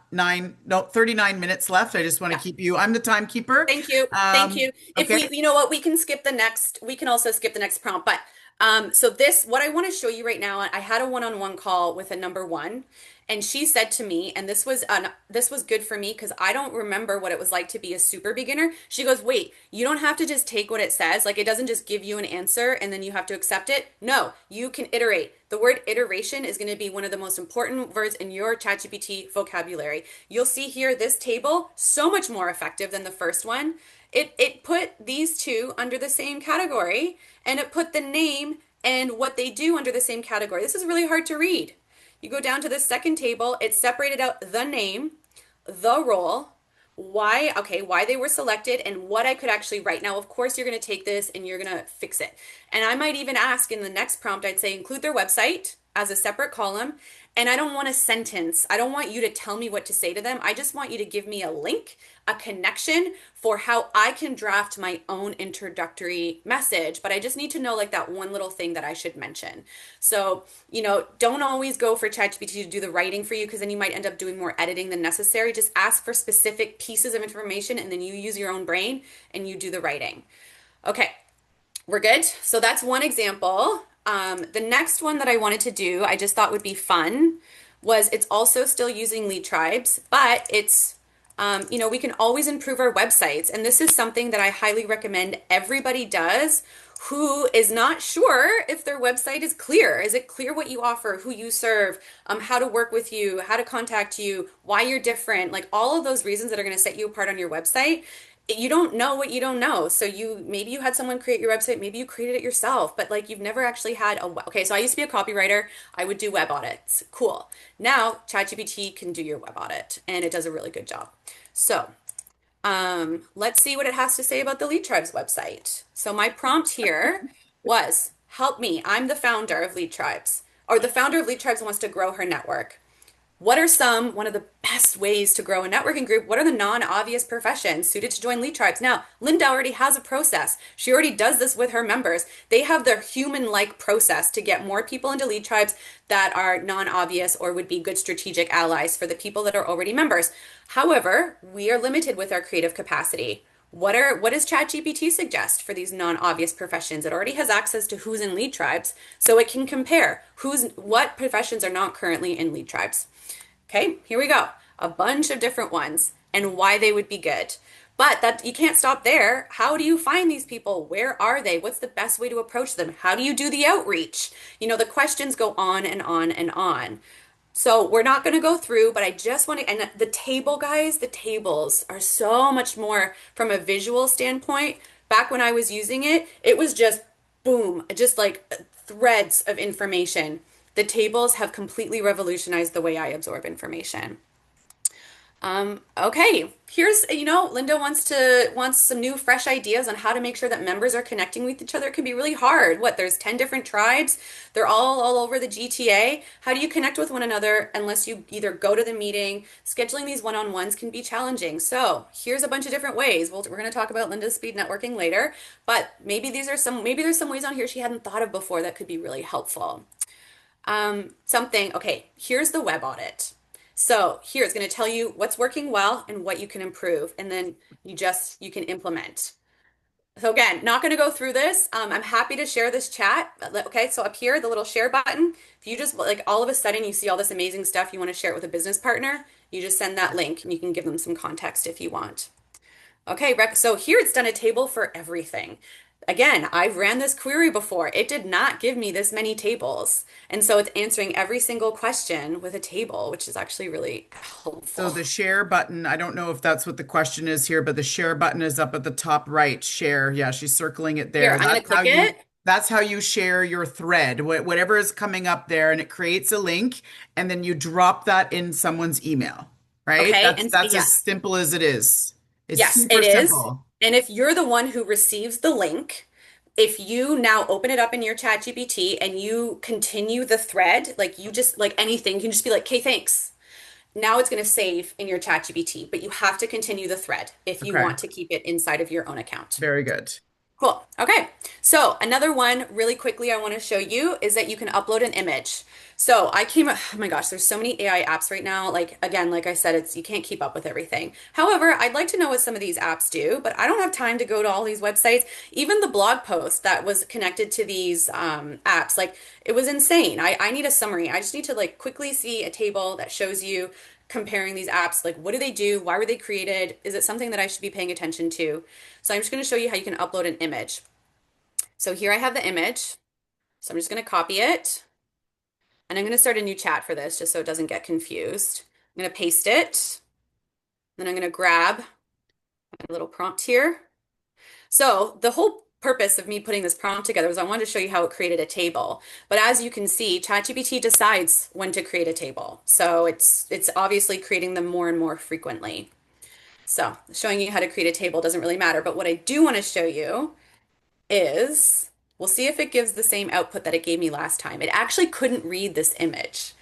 minutes left. I just want to Yeah. keep you, I'm the timekeeper. Thank you. Thank you. If Okay. you know what, we can skip the next, we can also skip the next prompt. But so what I want to show you right now, I had a one-on-one call with a number one, and she said to me, and this was good for me because I don't remember what it was like to be a super beginner. She goes, wait, you don't have to just take what it says. Like it doesn't just give you an answer and then you have to accept it. No, you can iterate. The word iteration is going to be one of the most important words in your ChatGPT vocabulary. You'll see here this table, so much more effective than the first one. It put these two under the same category and it put the name and what they do under the same category. This is really hard to read. You go down to the second table, it's separated out the name, the role, why, okay, why they were selected, and what I could actually write. Now, of course, you're going to take this and you're going to fix it. And I might even ask in the next prompt, I'd say include their website as a separate column. And I don't want a sentence. I don't want you to tell me what to say to them. I just want you to give me a link, a connection for how I can draft my own introductory message. But I just need to know like that one little thing that I should mention. So, don't always go for ChatGPT to do the writing for you because then you might end up doing more editing than necessary. Just ask for specific pieces of information and then you use your own brain and you do the writing. Okay, we're good. So that's one example. The next one that I wanted to do, I just thought would be fun, was it's also still using lead tribes, but we can always improve our websites. And this is something that I highly recommend everybody does who is not sure if their website is clear. Is it clear what you offer, who you serve, how to work with you, how to contact you, why you're different, like all of those reasons that are going to set you apart on your website. You don't know what you don't know. So maybe you had someone create your website, maybe you created it yourself, but like you've never actually had okay, so I used to be a copywriter. I would do web audits. Cool. Now ChatGPT can do your web audit and it does a really good job. So let's see what it has to say about the Lead Tribes website. So my prompt here was, help me. I'm the founder of Lead Tribes, or the founder of Lead Tribes wants to grow her network. What are one of the best ways to grow a networking group? What are the non-obvious professions suited to join Lead Tribes? Now, Linda already has a process. She already does this with her members. They have their human-like process to get more people into Lead Tribes that are non-obvious or would be good strategic allies for the people that are already members. However, we are limited with our creative capacity. What does ChatGPT suggest for these non-obvious professions? It already has access to who's in Lead Tribes, so it can compare what professions are not currently in Lead Tribes. Okay, here we go. A bunch of different ones and why they would be good. But that you can't stop there. How do you find these people? Where are they? What's the best way to approach them? How do you do the outreach? The questions go on and on and on. So we're not going to go through, but I just want to, and the table, guys, the tables are so much more from a visual standpoint. Back when I was using it, it was just boom, just like threads of information. The tables have completely revolutionized the way I absorb information. Okay, here's, Linda wants some new fresh ideas on how to make sure that members are connecting with each other. It can be really hard. There's 10 different tribes. They're all over the GTA. How do you connect with one another unless you either go to the meeting? Scheduling these one-on-ones can be challenging. So here's a bunch of different ways. We're going to talk about Linda's speed networking later, but maybe there's some ways on here she hadn't thought of before that could be really helpful. Okay, here's the web audit. So here it's going to tell you what's working well and what you can improve, and then you can implement. So again, not going to go through this. I'm happy to share this chat. Okay, so up here, the little share button, if you just like all of a sudden you see all this amazing stuff, you want to share it with a business partner, you just send that link and you can give them some context if you want. Okay, so here it's done a table for everything. Again, I've ran this query before. It did not give me this many tables. And so it's answering every single question with a table, which is actually really So helpful. the share button, I don't know if that's what the question is here, but the share button is up at the top right. Share. Yeah, she's circling it Here, there. I'm going to click it. That's how you share your thread. Whatever is coming up there, and it creates a link, and then you drop that in someone's email, right? Okay, That's and that's as yes, simple as it is. It's yes, super it is. simple. And if you're the one who receives the link, if you now open it up in your chat GPT and you continue the thread, like you just like anything, you can just be like, okay, thanks. Now it's going to save in your chat GPT, but you have to continue the thread if you Okay. want to keep it inside of your own account. Very good. Cool. Okay. So another one really quickly I want to show you is that you can upload an image. So oh my gosh, there's so many AI apps right now. Like again, like I said, you can't keep up with everything. However, I'd like to know what some of these apps do, but I don't have time to go to all these websites. Even the blog post that was connected to these apps, like it was insane. I need a summary. I just need to like quickly see a table that shows you comparing these apps, like what do they do? Why were they created? Is it something that I should be paying attention to? So I'm just going to show you how you can upload an image. So here I have the image. So I'm just going to copy it. And I'm going to start a new chat for this just so it doesn't get confused. I'm going to paste it. Then I'm going to grab my little prompt here. So the whole purpose of me putting this prompt together was I wanted to show you how it created a table. But as you can see, ChatGPT decides when to create a table. So it's obviously creating them more and more frequently. So showing you how to create a table doesn't really matter. But what I do want to show you is, we'll see if it gives the same output that it gave me last time. It actually couldn't read this image,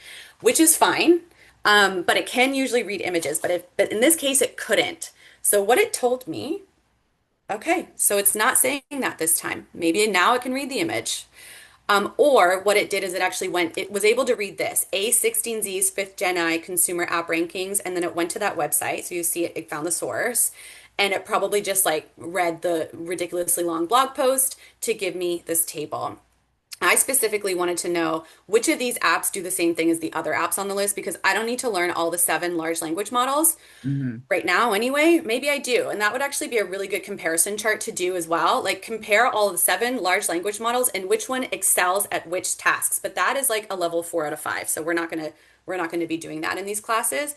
which is fine. But it can usually read images, but in this case it couldn't. So what it told me, okay, so it's not saying that this time. Maybe now it can read the image. Or what it did is it was able to read this, A16Z's 5th Gen I consumer app rankings, and then it went to that website. So you see it found the source, and it probably just like read the ridiculously long blog post to give me this table. I specifically wanted to know which of these apps do the same thing as the other apps on the list because I don't need to learn all the 7 large language models Hmm. right now anyway. Maybe I do. And that would actually be a really good comparison chart to do as well. Like compare all of the 7 large language models and which one excels at which tasks. But that is like a level 4 out of 5. So we're not gonna be doing that in these classes.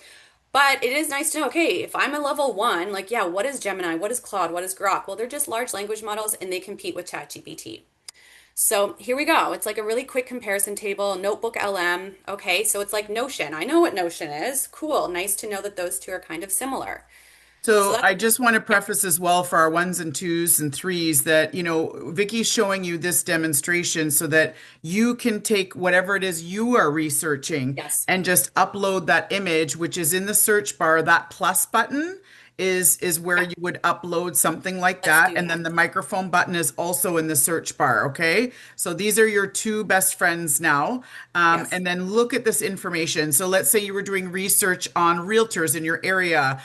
But it is nice to know, okay, if I'm a level 1, like, yeah, what is Gemini? What is Claude? What is Grok? Well, they're just large language models and they compete with ChatGPT. So here we go. It's like a really quick comparison table, Notebook LM. Okay, so it's like Notion. I know what Notion is. Cool. Nice to know that those two are kind of similar. So So that's, I just want to yeah, preface as well for our ones and twos and threes that, Vicky's showing you this demonstration so that you can take whatever it is you are researching yes, and just upload that image, which is in the search bar. That plus button is where yeah, you would upload something like let's that. do And that. then the microphone button is also in the search bar. Okay. So these are your two best friends now. Yes. And then look at this information. So let's say you were doing research on realtors in your area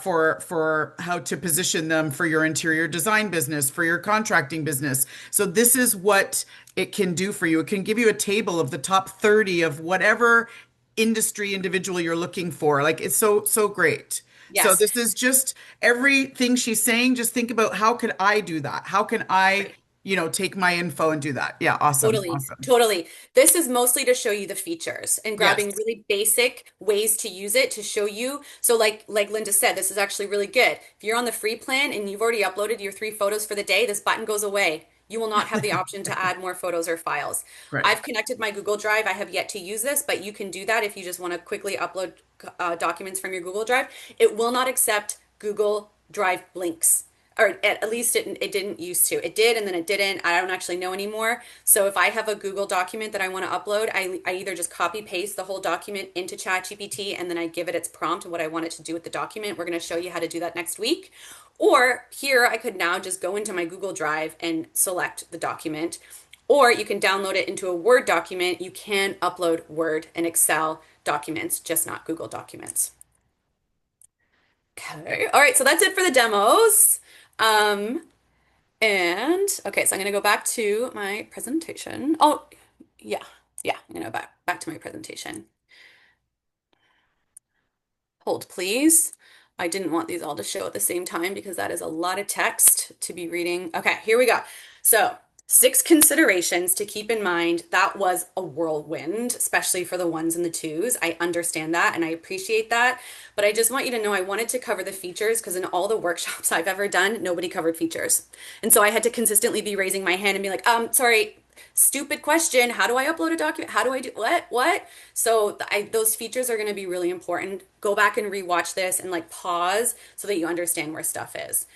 for how to position them for your interior design business, for your contracting business. So this is what it can do for you. It can give you a table of the top 30 of whatever industry individual you're looking for. Like it's so great. So Yes. this is just everything she's saying. Just think about how could I do that? How can I, Right. take my info and do that? Yeah, awesome. Totally, Awesome. totally. This is mostly to show you the features and grabbing Yes. really basic ways to use it to show you. So like Linda said, this is actually really good. If you're on the free plan and you've already uploaded your 3 photos for the day, this button goes away. You will not have the option to add more photos or files. Right. I've connected my Google Drive. I have yet to use this, but you can do that if you just want to quickly upload documents from your Google Drive. It will not accept Google Drive links, or at least it didn't used to. It did and then it didn't. I don't actually know anymore. So if I have a Google document that I want to upload, I either just copy paste the whole document into ChatGPT and then I give it its prompt and what I want it to do with the document. We're going to show you how to do that next week. Or here I could now just go into my Google Drive and select the document. Or you can download it into a Word document. You can upload Word and Excel documents, just not Google documents. Okay. All right, so that's it for the demos. Um, and okay, so I'm gonna go back to my presentation. Oh, yeah, yeah, I'm gonna go back to my presentation. Hold, please. I didn't want these all to show at the same time because that is a lot of text to be reading. Okay, here we go. So, 6 considerations to keep in mind. That was a whirlwind, especially for the ones and the twos. I understand that and I appreciate that. But I just want you to know I wanted to cover the features because in all the workshops I've ever done, nobody covered features. And so I had to consistently be raising my hand and be like, sorry, stupid question. How do I upload a document? How do I do what? So those features are going to be really important. Go back and rewatch this and like pause so that you understand where stuff is.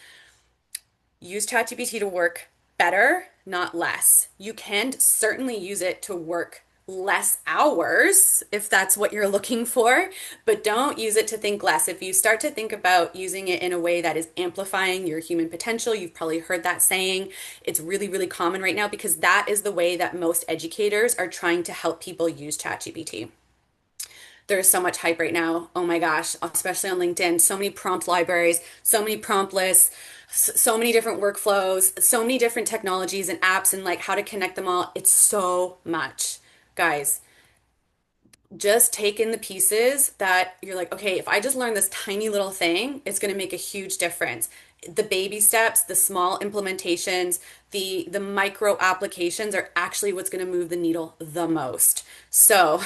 Use ChatGPT to work better, not less. You can certainly use it to work less hours if that's what you're looking for, but don't use it to think less. If you start to think about using it in a way that is amplifying your human potential, you've probably heard that saying. It's really, really common right now because that is the way that most educators are trying to help people use ChatGPT. There's so much hype right now. Oh my gosh, especially on LinkedIn. So many prompt libraries, so many prompt lists, so many different workflows, so many different technologies and apps and like how to connect them all. It's so much. Guys, just take in the pieces that you're like, okay, if I just learn this tiny little thing, it's going to make a huge difference. The baby steps, the small implementations, the micro applications are actually what's going to move the needle the most. So,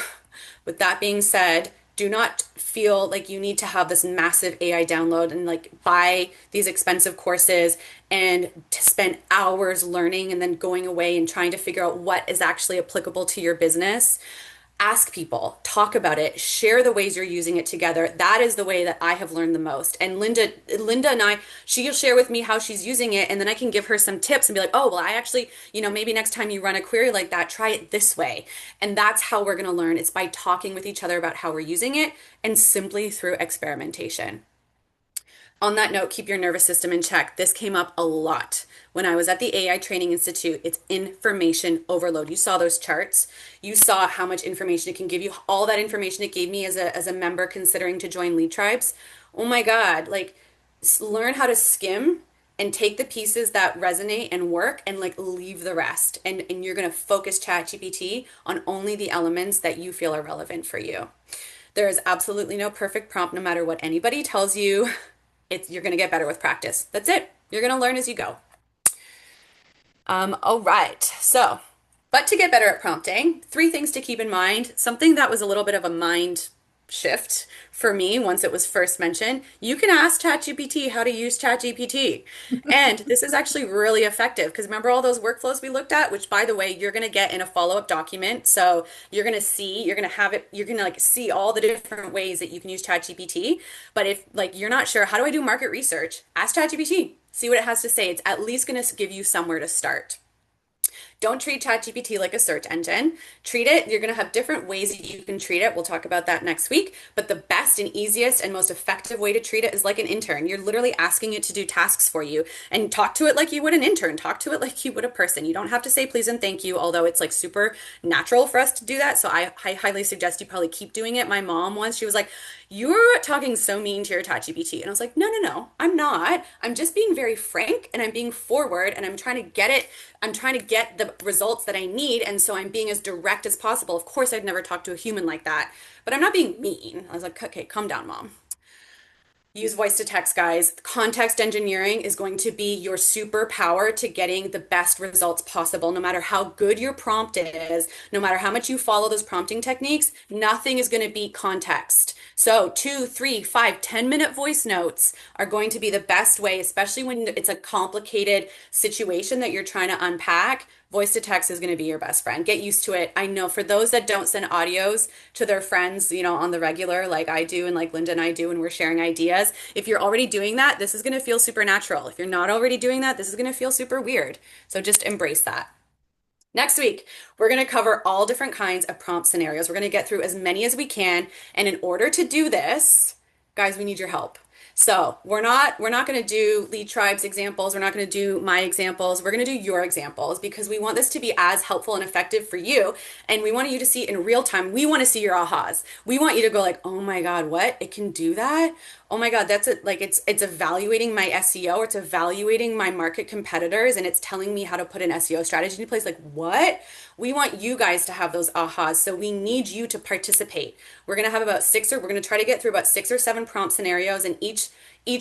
with that being said, Do not feel like you need to have this massive AI download and like buy these expensive courses and to spend hours learning and then going away and trying to figure out what is actually applicable to your business. Ask people, talk about it, share the ways you're using it together. That is the way that I have learned the most. And Linda and I, she'll share with me how she's using it, and then I can give her some tips and be like, oh, well, I actually, maybe next time you run a query like that, try it this way. And that's how we're going to learn. It's by talking with each other about how we're using it and simply through experimentation. On that note, keep your nervous system in check. This came up a lot when I was at the AI Training Institute. It's information overload. You saw those charts. You saw how much information it can give you. All that information it gave me as a member considering to join Lead Tribes. Oh my God, like learn how to skim and take the pieces that resonate and work and like leave the rest. And you're going to focus ChatGPT on only the elements that you feel are relevant for you. There is absolutely no perfect prompt no matter what anybody tells you. You're going to get better with practice. That's it. You're going to learn as you go. All right. So, but to get better at prompting, three things to keep in mind. Something that was a little bit of a mind shift for me once it was first mentioned. You can ask ChatGPT how to use ChatGPT. And this is actually really effective because remember all those workflows we looked at, which by the way, you're going to get in a follow-up document. So you're going to see, you're going to have it, you're going to like see all the different ways that you can use ChatGPT. But if like you're not sure, how do I do market research? Ask ChatGPT. See what it has to say. It's at least going to give you somewhere to start. Don't treat ChatGPT like a search engine. Treat it, you're going to have different ways that you can treat it. We'll talk about that next week. But the best and easiest and most effective way to treat it is like an intern. You're literally asking it to do tasks for you and talk to it like you would an intern. Talk to it like you would a person. You don't have to say please and thank you, although it's like super natural for us to do that. So I highly suggest you probably keep doing it. My mom once, she was like, you're talking so mean to your ChatGPT. And I was like, no, I'm not. I'm just being very frank and I'm being forward and I'm trying to get it. I'm trying to get the results that I need. And so I'm being as direct as possible. Of course, I'd never talk to a human like that, but I'm not being mean. I was like, okay, calm down, mom. Use voice to text, guys. Context engineering is going to be your superpower to getting the best results possible. No matter how good your prompt is, no matter how much you follow those prompting techniques, nothing is going to beat context. So 2, 3, 5, 10-minute voice notes are going to be the best way, especially when it's a complicated situation that you're trying to unpack. Voice to text is going to be your best friend. Get used to it. I know for those that don't send audios to their friends, on the regular, like I do and like Linda and I do, and we're sharing ideas. If you're already doing that, this is going to feel super natural. If you're not already doing that, this is going to feel super weird. So just embrace that. Next week, we're going to cover all different kinds of prompt scenarios. We're going to get through as many as we can. And in order to do this, guys, we need your help. So we're not going to do Lead Tribes examples. We're not going to do my examples. We're going to do your examples because we want this to be as helpful and effective for you. And we want you to see it in real time. We want to see your ahas. We want you to go like, oh my God, what? It can do that? Oh my God, that's it. Like it's evaluating my SEO, or it's evaluating my market competitors, and it's telling me how to put an SEO strategy into place. Like what? We want you guys to have those ahas. So we need you to participate. We're going to have we're going to try to get through about 6 or 7 prompt scenarios, and each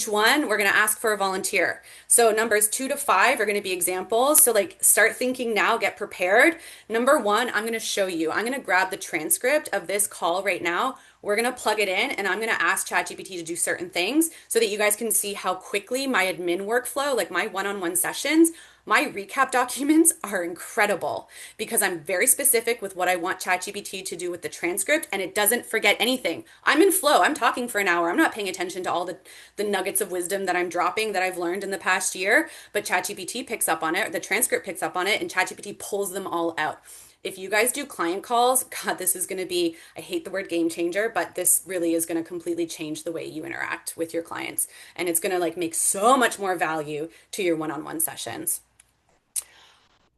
one we're going to ask for a volunteer. So numbers 2 to 5 are going to be examples. So like start thinking now, get prepared. Number 1, I'm going to show you. I'm going to grab the transcript of this call right now. We're going to plug it in and I'm going to ask ChatGPT to do certain things so that you guys can see how quickly my admin workflow, like my one-on-one sessions, my recap documents are incredible because I'm very specific with what I want ChatGPT to do with the transcript, and it doesn't forget anything. I'm in flow. I'm talking for an hour. I'm not paying attention to all the nuggets of wisdom that I'm dropping that I've learned in the past year, but ChatGPT picks up on it, the transcript picks up on it, and ChatGPT pulls them all out. If you guys do client calls, God, this is going to be, I hate the word game changer, but this really is going to completely change the way you interact with your clients. And it's going to like make so much more value to your one-on-one sessions.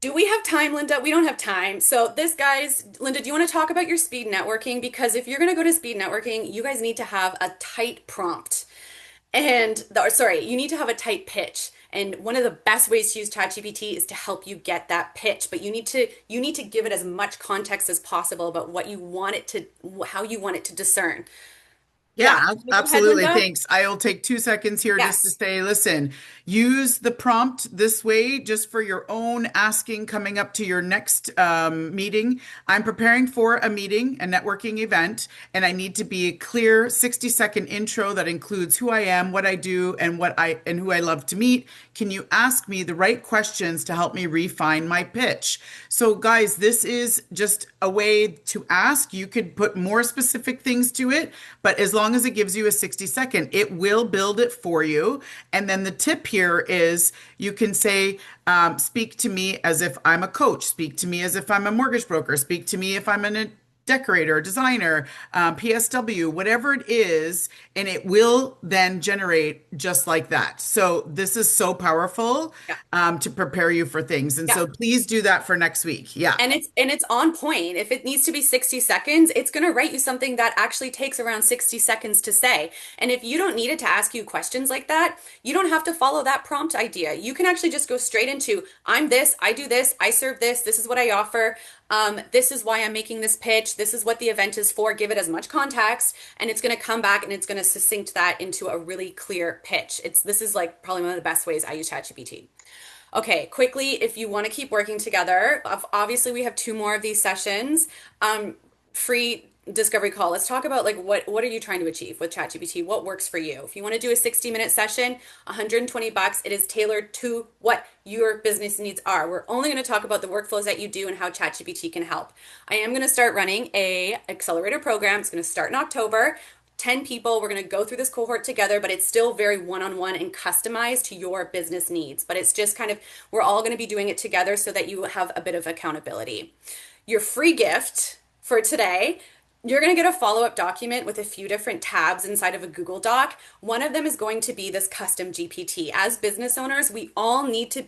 Do we have time, Linda? We don't have time. So this, guys, Linda, do you want to talk about your speed networking? Because if you're going to go to speed networking, you guys need to have a tight prompt. You need to have a tight pitch. And one of the best ways to use ChatGPT is to help you get that pitch, but you need to give it as much context as possible about what you want it to, how you want it to discern. Yeah, Yeah. Go ahead, absolutely. Linda. Thanks. I'll take 2 seconds here just to Yes. say, listen, use the prompt this way just for your own asking coming up to your next meeting. I'm preparing for a meeting, a networking event, and I need to be a clear 60-second intro that includes who I am, what I do, and who I love to meet. Can you ask me the right questions to help me refine my pitch? So, guys, this is just a way to ask. You could put more specific things to it, but as long as it gives you a 60-second, it will build it for you. And then the tip here is you can say, speak to me as if I'm a coach, speak to me as if I'm a mortgage broker, speak to me if I'm a decorator, designer, PSW, whatever it is, and it will then generate just like that. So this is so powerful Yeah. to prepare you for things. And Yeah. so please do that for next week. Yeah. And it's on point. If it needs to be 60 seconds, it's going to write you something that actually takes around 60 seconds to say. And if you don't need it to ask you questions like that, you don't have to follow that prompt idea. You can actually just go straight into, I'm this, I do this, I serve this, this is what I offer. This is why I'm making this pitch. This is what the event is for. Give it as much context, and it's going to come back and it's going to succinct that into a really clear pitch. This is like probably one of the best ways I use ChatGPT. Okay, quickly, if you want to keep working together, obviously we have two more of these sessions. Free discovery call. Let's talk about like what are you trying to achieve with ChatGPT? What works for you? If you want to do a 60-minute session, $120. It is tailored to what your business needs are. We're only going to talk about the workflows that you do and how ChatGPT can help. I am going to start running a accelerator program. It's going to start in October. 10 people. We're going to go through this cohort together, but it's still very one-on-one and customized to your business needs. But it's just kind of, we're all going to be doing it together so that you have a bit of accountability. Your free gift for today, you're going to get a follow-up document with a few different tabs inside of a Google Doc. One of them is going to be this custom GPT. As business owners, we all need to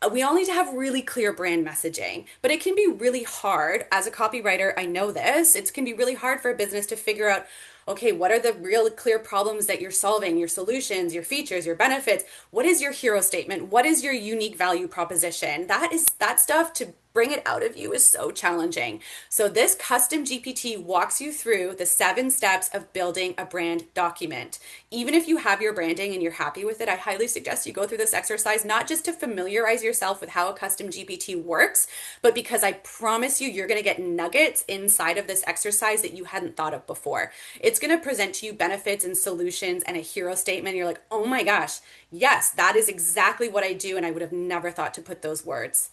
have really clear brand messaging, but it can be really hard as a copywriter. I know this. It can be really hard for a business to figure out, okay, what are the real clear problems that you're solving, your solutions, your features, your benefits? What is your hero statement? What is your unique value proposition? That stuff to bring it out of you is so challenging. So this custom GPT walks you through the 7 steps of building a brand document. Even if you have your branding and you're happy with it, I highly suggest you go through this exercise, not just to familiarize yourself with how a custom GPT works, but because I promise you, you're going to get nuggets inside of this exercise that you hadn't thought of before. It's going to present to you benefits and solutions and a hero statement. You're like, oh my gosh, yes, that is exactly what I do. And I would have never thought to put those words.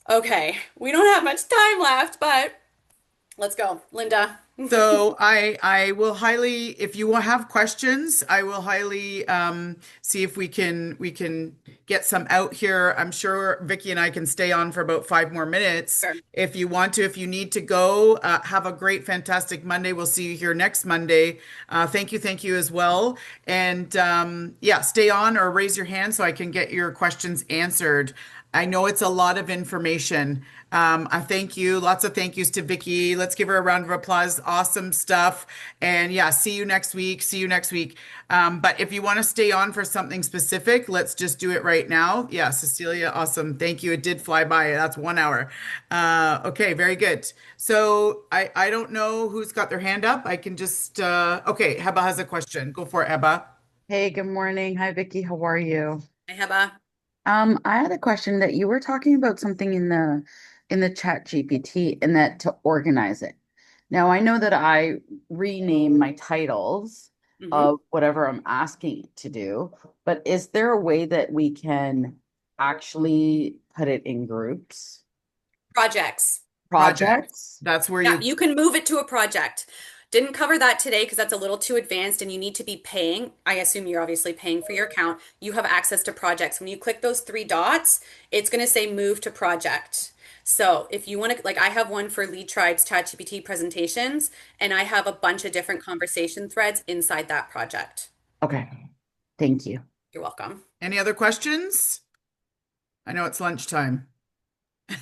Okay, we don't have much time left, but let's go. Linda. So I will highly, if you will have questions, I will highly see if we can get some out here. I'm sure Vicky and I can stay on for about 5 more minutes Sure. if you want to. If you need to go, have a great, fantastic Monday. We'll see you here next Monday. Thank you as well. And yeah, stay on or raise your hand so I can get your questions answered. I know it's a lot of information. I thank you. Lots of thank yous to Vicky. Let's give her a round of applause. Awesome stuff. And yeah, see you next week. See you next week. But if you want to stay on for something specific, let's just do it right now. Yeah, Cecilia, awesome. Thank you. It did fly by. That's 1 hour. Okay, very good. So I don't know who's got their hand up. I can just, okay, Heba has a question. Go for it, Heba. Hey, good morning. Hi, Vicky. How are you? I have a I had a question that you were talking about something in the chat GPT and that to organize it. Now, I know that I rename my titles mhm. of whatever I'm asking it to do, but is there a way that we can actually put it in groups, Projects. Project. projects? That's where Yeah, you you can move it to a project. Didn't cover that today because that's a little too advanced and you need to be paying. I assume you're obviously paying for your account. You have access to projects. When you click those 3 dots, it's going to say move to project. So if you want to, like I have one for Lead Tribe's ChatGPT presentations, and I have a bunch of different conversation threads inside that project. Okay, thank you. You're welcome. Any other questions? I know it's lunchtime.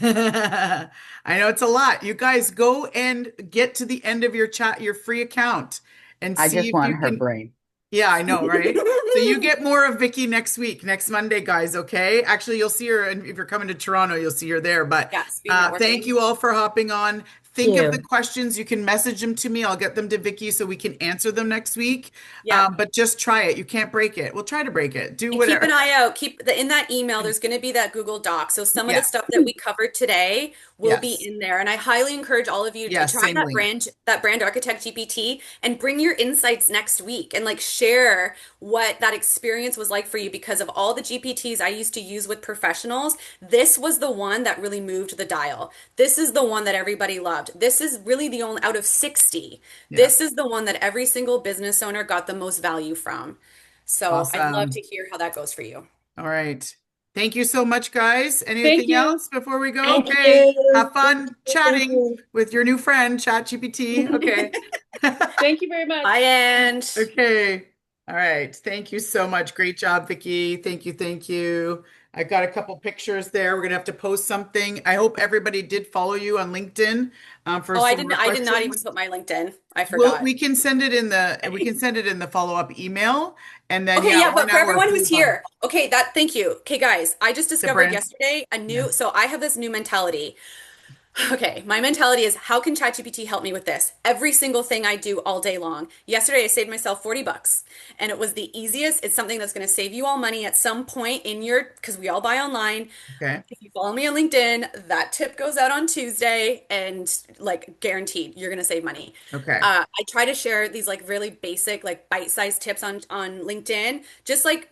I know it's a lot. You guys go and get to the end of your chat, your free account, and I see just if want you her can. brain. Yeah, I know, right? So you get more of Vicky next week, next Monday, guys, okay? Actually, you'll see her, and if you're coming to Toronto, you'll see her there. But Yeah, speed thank networking. you all for hopping on. think of the you. questions, you can message them to me. I'll get them to Vicky so we can answer them next week. Yep. But just try it. You can't break it. We'll try to break it. Do And keep whatever. an eye out. Keep the in that email, there's going to be that Google Doc. So some of the Yeah. stuff that we covered today will be Yes. in there. And I highly encourage all of you to Yes. try Same link. that brand Architect GPT and bring your insights next week and like share what that experience was like for you because of all the GPTs I used to use with professionals. This was the one that really moved the dial. This is the one that everybody loved. This is really the only out of 60. Yeah. This is the one that every single business owner got the most value from. So I'd love to Awesome. hear how that goes for you. All right. Thank you so much, guys. Thank Anything you. else before we go? Thank Okay. you. Have fun Thank chatting you. with your new friend, ChatGPT. Okay. Thank you very much. Bye, and Okay. All right. Thank you so much. Great job, Vicky. Thank you. Thank you. I got a couple pictures there. We're gonna have to post something. I hope everybody did follow you on LinkedIn for oh, some more I did not even questions. put my LinkedIn. I Well, forgot. we can send it in the follow-up email, and then Okay, yeah, yeah, we're but for now we're everyone who's group on here, okay, that thank you. Okay, guys, I just the discovered brand. yesterday Yeah. so I have this new mentality. Okay, my mentality is how can ChatGPT help me with this? Every single thing I do all day long. Yesterday I saved myself 40 bucks and it was the easiest. It's something that's going to save you all money at some point in your, because we all buy online. Okay. If you follow me on LinkedIn, that tip goes out on Tuesday and like guaranteed you're going to save money. Okay. I try to share these like really basic, like bite-sized tips on LinkedIn, just like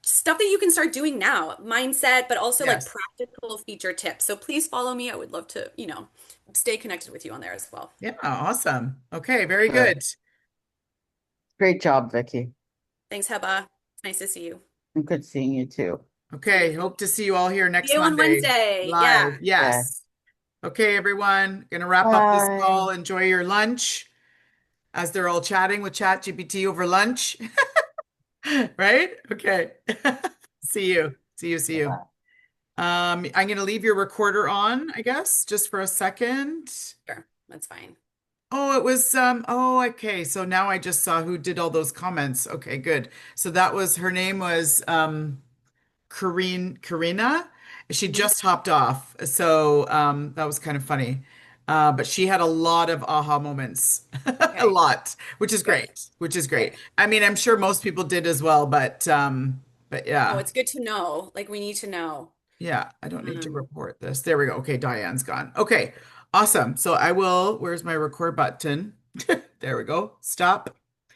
stuff that you can start doing now, mindset, but also like Yes. practical feature tips. So please follow me. I would love to, stay connected with you on there as well. Yeah. Awesome. Okay. Very Good. good. Great job, Vicky. Thanks, Heba. Nice to see you. Good seeing you too. See Okay. Hope to see you all here you next on Monday Wednesday. Yeah. live. Yeah. Yes. Okay, everyone. Gonna wrap up this Bye. call. Enjoy your lunch as they're all chatting with ChatGPT over lunch. Right? Okay. See you. See you. See you. Bye. I'm gonna leave your recorder on, I guess, just for a second. Sure. That's fine. Oh, it was oh, okay. So now I just saw who did all those comments. Okay, good. So that was her name was Karina. She Mhm. just hopped off. So that was kind of funny. But she had a lot of aha moments. A Okay. lot, which is Good. great, which is Good. great. I mean, I'm sure most people did as well, but No, yeah. it's good to know. Like we need to know. Yeah, I don't need to Um, report this. There we go. Okay, Diane's gone. Okay, awesome. So I will, where's my record button? There we go. Stop.